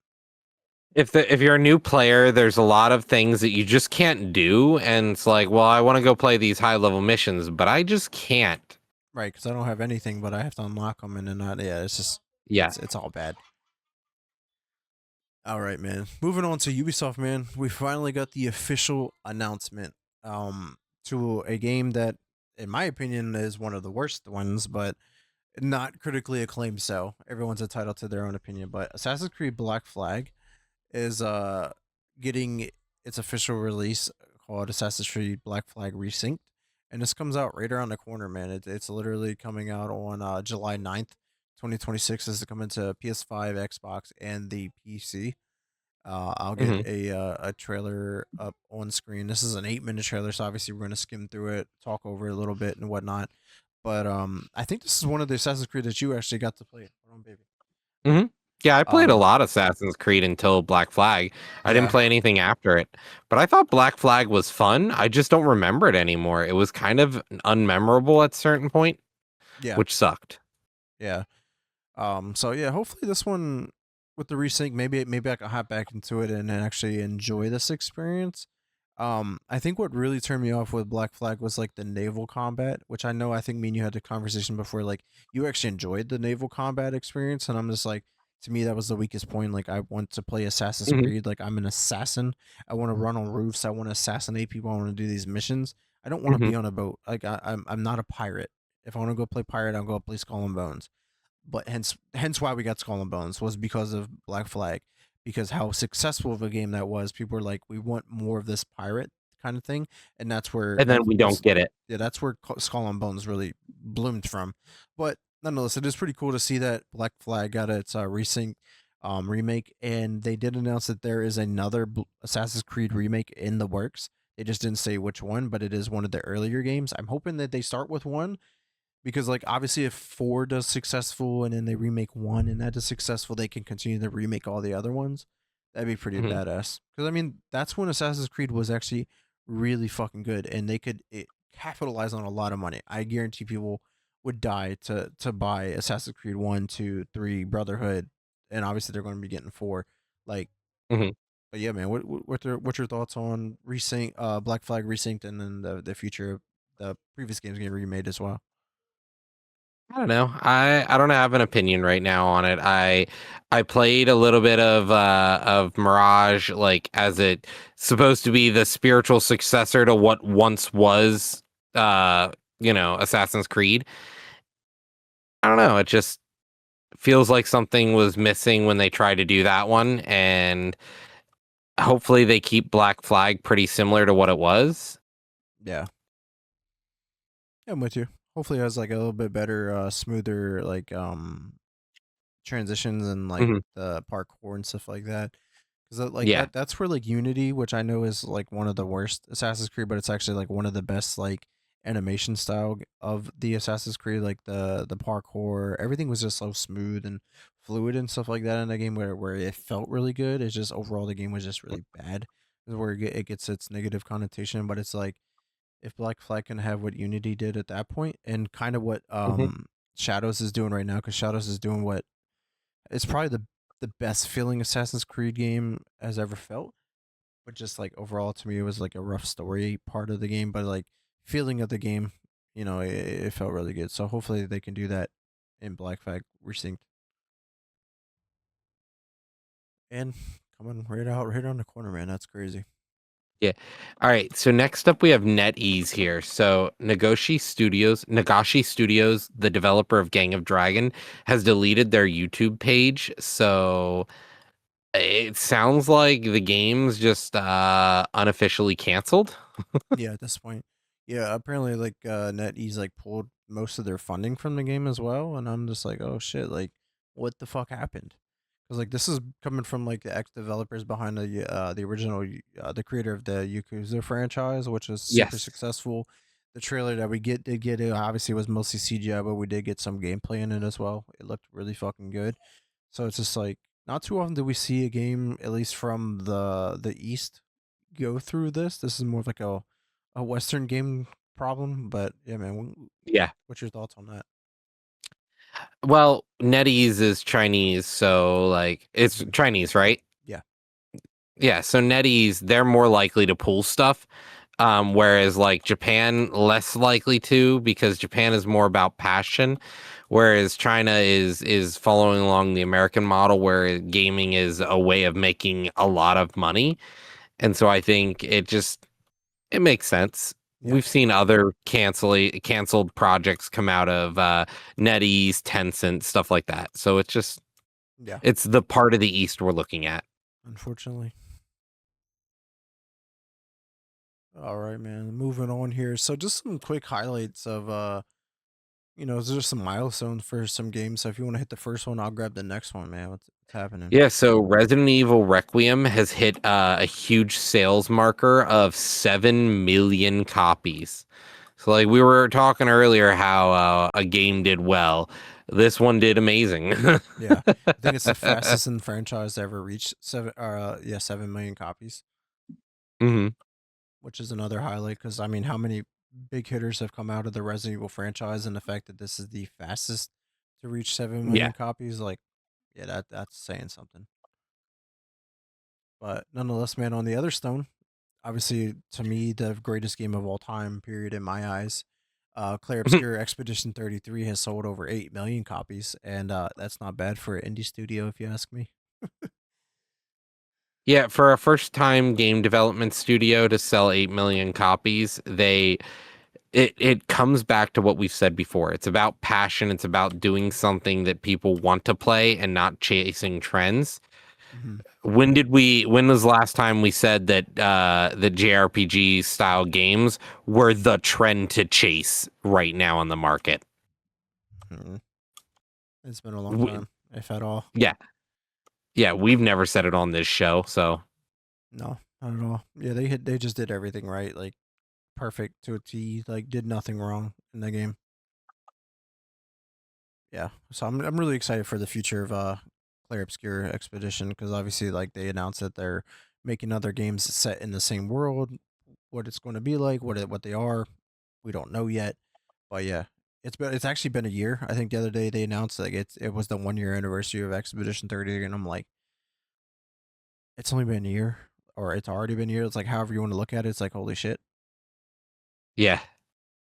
If you're a new player, there's a lot of things that you just can't do, and it's like, well, I want to go play these high level missions, but I just can't. Right, because I don't have anything, but I have to unlock them, and then not. Yeah, it's just Yeah. it's all bad. All right, man. Moving on to Ubisoft, man. We finally got the official announcement to a game that, in my opinion, is one of the worst ones, but not critically acclaimed. So everyone's entitled to their own opinion. But Assassin's Creed Black Flag is getting its official release called Assassin's Creed Black Flag Resynced, and this comes out right around the corner, man. It's literally coming out on July 9th, 2026. This is coming to PS5, Xbox, and the PC. I'll get Hmm. a trailer up on screen. This is an 8-minute trailer, so obviously we're gonna skim through it, talk over it a little bit and whatnot. But I think this is one of the Assassin's Creed that you actually got to play. Hold on, baby. Hmm. Yeah, I played a Um, lot of Assassin's Creed until Black Flag. I didn't yeah, play anything after it, but I thought Black Flag was fun. I just don't remember it anymore. It was kind of unmemorable at a certain point, yeah, which sucked. yeah. So yeah, hopefully this one with the resync, maybe I can hop back into it and actually enjoy this experience. I think what really turned me off with Black Flag was like the naval combat, which I think me and you had the conversation before. Like you actually enjoyed the naval combat experience, and I'm just like, to me that was the weakest point. Like I want to play Assassin's Hmm. Creed. Like I'm an assassin. I want to run on roofs. I want to assassinate people. I want to do these missions. I don't want to Hmm. be on a boat. Like I'm not a pirate. If I want to go play pirate, I'll go play Skull and Bones. But hence why we got Skull and Bones was because of Black Flag, because how successful of a game that was. People were like, we want more of this pirate kind of thing, and that's where And then we don't get it. yeah, that's where Skull and Bones really bloomed from. But nonetheless, it is pretty cool to see that Black Flag got its resync. remake, and they did announce that there is another Assassin's Creed remake in the works. They just didn't say which one, but it is one of the earlier games. I'm hoping that they start with one because, like, obviously, if four does successful and then they remake one and that is successful, they can continue to remake all the other ones. That'd be pretty Mhm. badass. Because I mean, that's when Assassin's Creed was actually really fucking good, and they could capitalize on a lot of money. I guarantee people would die to buy Assassin's Creed 1, 2, 3, Brotherhood, and obviously they're going to be getting four. Like, Mhm. but yeah, man, what's your thoughts on resync, Black Flag resynced, and then the future of the previous games getting remade as well? I don't know. I don't have an opinion right now on it. I played a little bit of Mirage, like as it supposed to be the spiritual successor to what once was uh Assassin's Creed. I don't know. It just feels like something was missing when they tried to do that one, and hopefully they keep Black Flag pretty similar to what it was. Yeah, yeah, I'm with you. Hopefully, it has like a little bit better, smoother like transitions and like Hmm. the parkour and stuff like that. Because like Yeah. that's where like Unity, which I know is like one of the worst Assassin's Creed, but it's actually like one of the best like animation style of the Assassin's Creed. Like the parkour, everything was just so smooth and fluid and stuff like that in the game where it felt really good. It's just overall the game was just really bad. Is where it gets its negative connotation, but it's like if Black Flag can have what Unity did at that point and kind of what Hmm. Shadows is doing right now, because Shadows is doing what it's probably the best feeling Assassin's Creed game has ever felt. But just like overall to me, it was like a rough story part of the game, but like feeling of the game, it felt really good. So hopefully they can do that in Black Flag Resynced and coming right around the corner, man. That's crazy. Yeah. All right. So next up we have NetEase here. So Nagashi Studios, the developer of Gang of Dragon, has deleted their YouTube page. So it sounds like the game's just unofficially canceled. Yeah, at this point. Yeah, apparently like NetEase like pulled most of their funding from the game as well, and I'm just like, oh shit, like what the fuck happened? Because like this is coming from like the ex developers behind the original the creator of the Yakuza franchise, which was super Yes. successful. The trailer that we did get it obviously was mostly CGI, but we did get some gameplay in it as well. It looked really fucking good. So it's just like not too often do we see a game, at least from the East, go through this. This is more of like a Western game problem, but yeah, man, Yeah. what's your thoughts on that? Well, NetEase is Chinese, so like it's Mhm. Chinese, right? Yeah, Yeah, so NetEase, they're more likely to pull stuff. Whereas like Japan, less likely to because Japan is more about passion, whereas China is following along the American model where gaming is a way of making a lot of money. And so I think it makes sense. yeah, We've seen other canceled projects come out of NetEase, Tencent, stuff like that. So yeah. it's the part of the East we're looking at. Unfortunately. All right, man. Moving on here. So just some quick highlights of there's just some milestones for some games. So if you want to hit the first one, I'll grab the next one, man. What's happening? Yeah, so Resident Evil Requiem has hit a huge sales marker of 7 million copies. So, like we were talking earlier, how a game did well. This one did amazing. Yeah, I think it's the fastest in the franchise to ever reach 7 million copies, Hmm. which is another highlight. Because I mean, how many big hitters have come out of the Resident Evil franchise, and the fact that this is the fastest to reach seven Yeah. million copies, like, yeah, that's saying something. But nonetheless, man, on the other stone, obviously to me the greatest game of all time, period, in my eyes. Claire Obscure Expedition 33 has sold over 8 million copies, and that's not bad for an indie studio, if you ask me. Yeah, for a first-time game development studio to sell 8 million copies, it comes back to what we've said before. It's about passion, it's about doing something that people want to play and not chasing trends. Hmm. When was the last time we said that the JRPG style games were the trend to chase right now on the market? Hmm. It's been a long W- time, if at all. yeah. Yeah, we've never said it on this show, so No, not at all. Yeah, they just did everything right, like perfect to a T. Like did nothing wrong in the game. Yeah, so I'm really excited for the future of Clair Obscure Expedition because obviously like they announced that they're making other games set in the same world. What it's going to be like, what they are, we don't know yet. But yeah, it's actually been a year. I think the other day they announced like it was the 1 year anniversary of Expedition 30, and I'm like, it's only been a year, or it's already been a year. It's like however you want to look at it. It's like holy shit. yeah.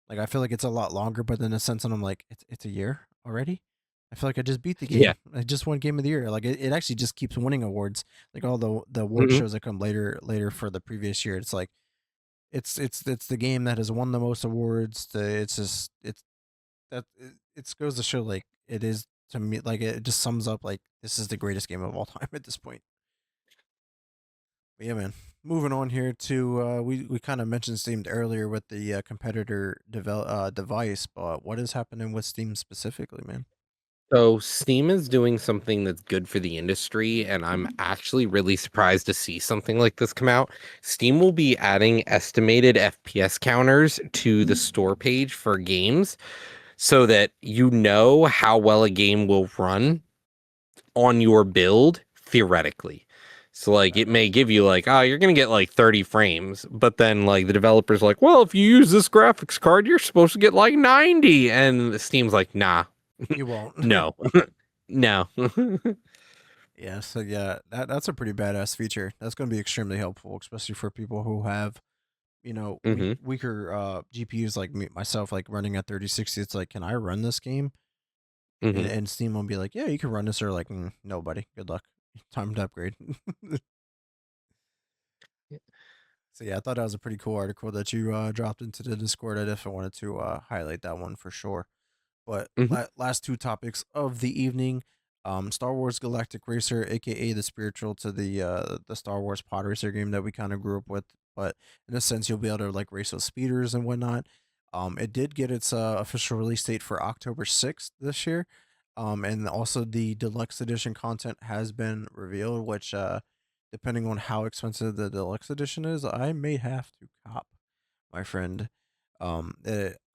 Like I feel like it's a lot longer, but in a sense, and I'm like, it's a year already. I feel like I just beat the Yeah. game. I just won Game of the Year. Like it actually just keeps winning awards. Like all the award Mhm. shows that come later for the previous year. It's like it's the game that has won the most awards. It's just it's that it goes to show like it is to me like it just sums up like this is the greatest game of all time at this point. But yeah, man. Moving on here to we kind of mentioned Steam earlier with the competitor device, but what is happening with Steam specifically, man? So Steam is doing something that's good for the industry, and I'm actually really surprised to see something like this come out. Steam will be adding estimated FPS counters to the store page for games so that you know how well a game will run on your build theoretically. So like it may give you like, oh, you're gonna get like 30 frames, but then like the developer's like, well, if you use this graphics card, you're supposed to get like 90. And Steam's like, nah, You won't. no, no. Yeah, so yeah, that's a pretty badass feature. That's going to be extremely helpful, especially for people who have hmm weaker GPUs like me myself, like running at 3060. It's like, can I run this game? hmm And Steam will be like, yeah, you can run this. Or like, no, buddy, good luck. Time to upgrade. So yeah, I thought that was a pretty cool article that you dropped into the Discord. I definitely wanted to highlight that one for sure. But hmm last two topics of the evening, Star Wars Galactic Racer, aka the spiritual to the Star Wars Pod Racer game that we kind of grew up with. But in a sense, you'll be able to like race those speeders and whatnot. It did get its official release date for October 6th this year. And also the deluxe edition content has been revealed, which depending on how expensive the deluxe edition is, I may have to cop, my friend.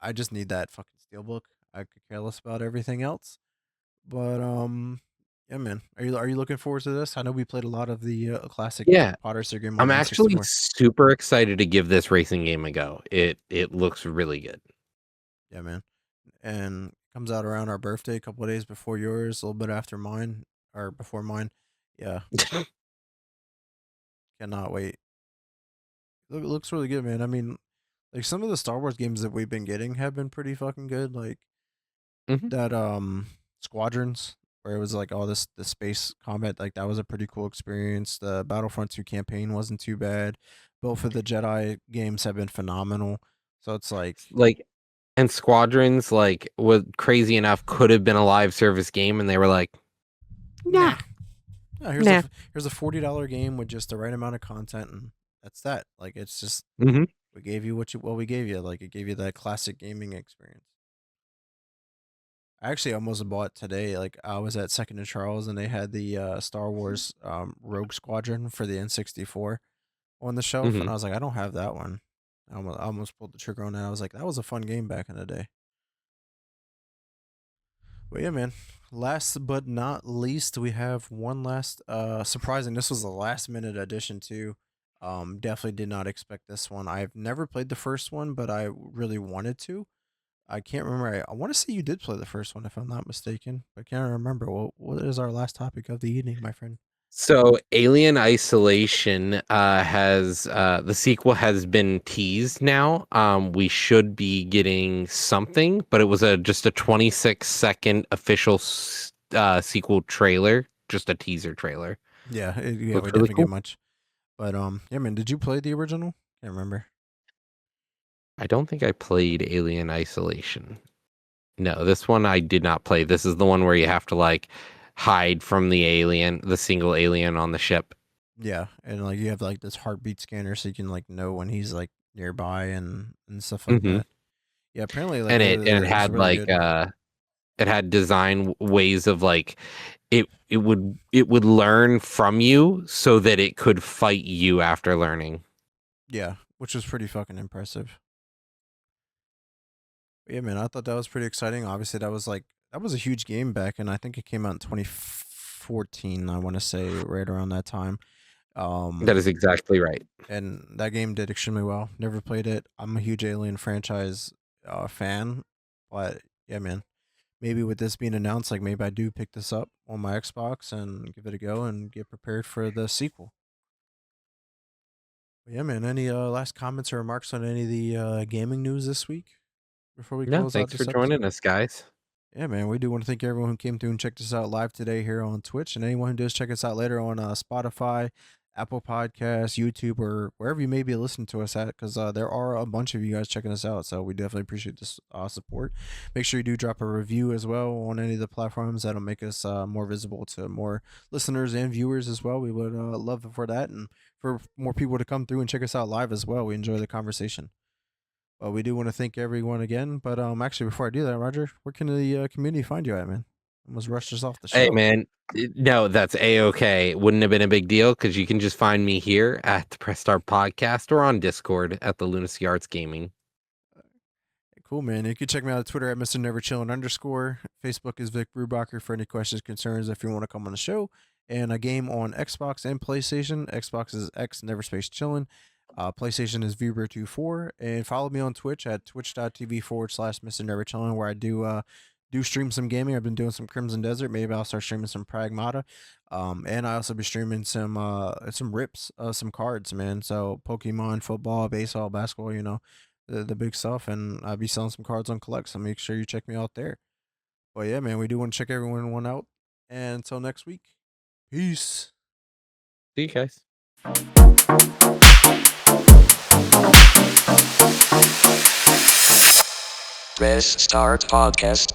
I just need that fucking steelbook. I could care less about everything else. But yeah, man. Are you looking forward to this? I know we played a lot of the classic Yeah, Potter game on I'm the actually N64. super excited to give this racing game a go. It looks really good. Yeah, man. And it comes out around our birthday, a couple of days before yours, a little bit after mine or before mine. Yeah, cannot wait. It looks really good, man. I mean, like some of the Star Wars games that we've been getting have been pretty fucking good. Like hmm that Squadrons, where it was like all the space combat, like that was a pretty cool experience. The Battlefront 2 campaign wasn't too bad. Both of the Jedi games have been phenomenal. So it's like, Like, and Squadrons, like, was crazy enough, could have been a live service game, and they were like, nah. nah, No, nah. here's a $40 game with just the right amount of content, and that's that. Like it's just hmm we gave you what we gave you. Like it gave you that classic gaming experience. I actually almost bought today. Like I was at Second and Charles, and they had the Star Wars Rogue Squadron for the N64 on the shelf, and hmm I was like, I don't have that one. I almost pulled the trigger on that. I was like, that was a fun game back in the day. But yeah, man. Last but not least, we have one last surprising. This was a last minute addition too. Definitely did not expect this one. I've never played the first one, but I really wanted to. I can't remember. I want to say you did play the first one, if I'm not mistaken, but I can't remember. What is our last topic of the evening, my friend? So, Alien Isolation has the sequel has been teased now. We should be getting something, but it was just a 26-second official sequel trailer, just a teaser trailer. Yeah, yeah, we Looks really definitely get cool. much. But yeah, man, did you play the original? Can't remember. I don't think I played Alien Isolation. No, this one I did not play. This is the one where you have to like hide from the alien, the single alien on the ship. Yeah, and like you have like this heartbeat scanner, so you can like know when he's like nearby and stuff like hmm that. Yeah, apparently like And it it was had really like good. it had design ways of like it would learn from you so that it could fight you after learning. Yeah, which was pretty fucking impressive. Yeah, man, I thought that was pretty exciting. Obviously, that was a huge game back, and I think it came out in 2014. I want to say right around that time. That is exactly right. And that game did extremely well. Never played it. I'm a huge Alien franchise fan, but yeah, man. Maybe with this being announced, like maybe I do pick this up on my Xbox and give it a go and get prepared for the sequel. But yeah, man. Any last comments or remarks on any of the gaming news this week before we No, close out thanks for this episode? joining us, guys. Yeah, man. We do want to thank everyone who came through and checked us out live today here on Twitch, and anyone who does check us out later on Spotify, Apple Podcasts, YouTube, or wherever you may be listening to us at, because there are a bunch of you guys checking us out. So we definitely appreciate this support. Make sure you do drop a review as well on any of the platforms. That'll make us more visible to more listeners and viewers as well. We would love for that, and for more people to come through and check us out live as well. We enjoy the conversation. Well, we do want to thank everyone again, but actually, before I do that, Roger, where can the community find you at, man? Almost rushed us off the Hey, show. man. No, that's A-okay. Wouldn't have been a big deal because you can just find me here at the Press Start Podcast or on Discord at the Lunacy Arts Gaming. Cool, man. You can check me out on Twitter at Mr. Never Chillin _. Facebook is Vic Brubacher for any questions, concerns, if you want to come on the show. And a game on Xbox and PlayStation. Xbox is X Never Space Chillin. PlayStation is Vibra24. And follow me on Twitch at twitch.tv / Mr. Never Chillin, where I do stream some gaming. I've been doing some Crimson Desert. Maybe I'll start streaming some Pragmata. And I also be streaming some rips, some cards, man. So Pokemon, football, baseball, basketball, the big stuff, and I'll be selling some cards on Collect, so make sure you check me out there. But yeah, man, we do want to check everyone out. And until next week, peace. See you guys. Press Start Podcast.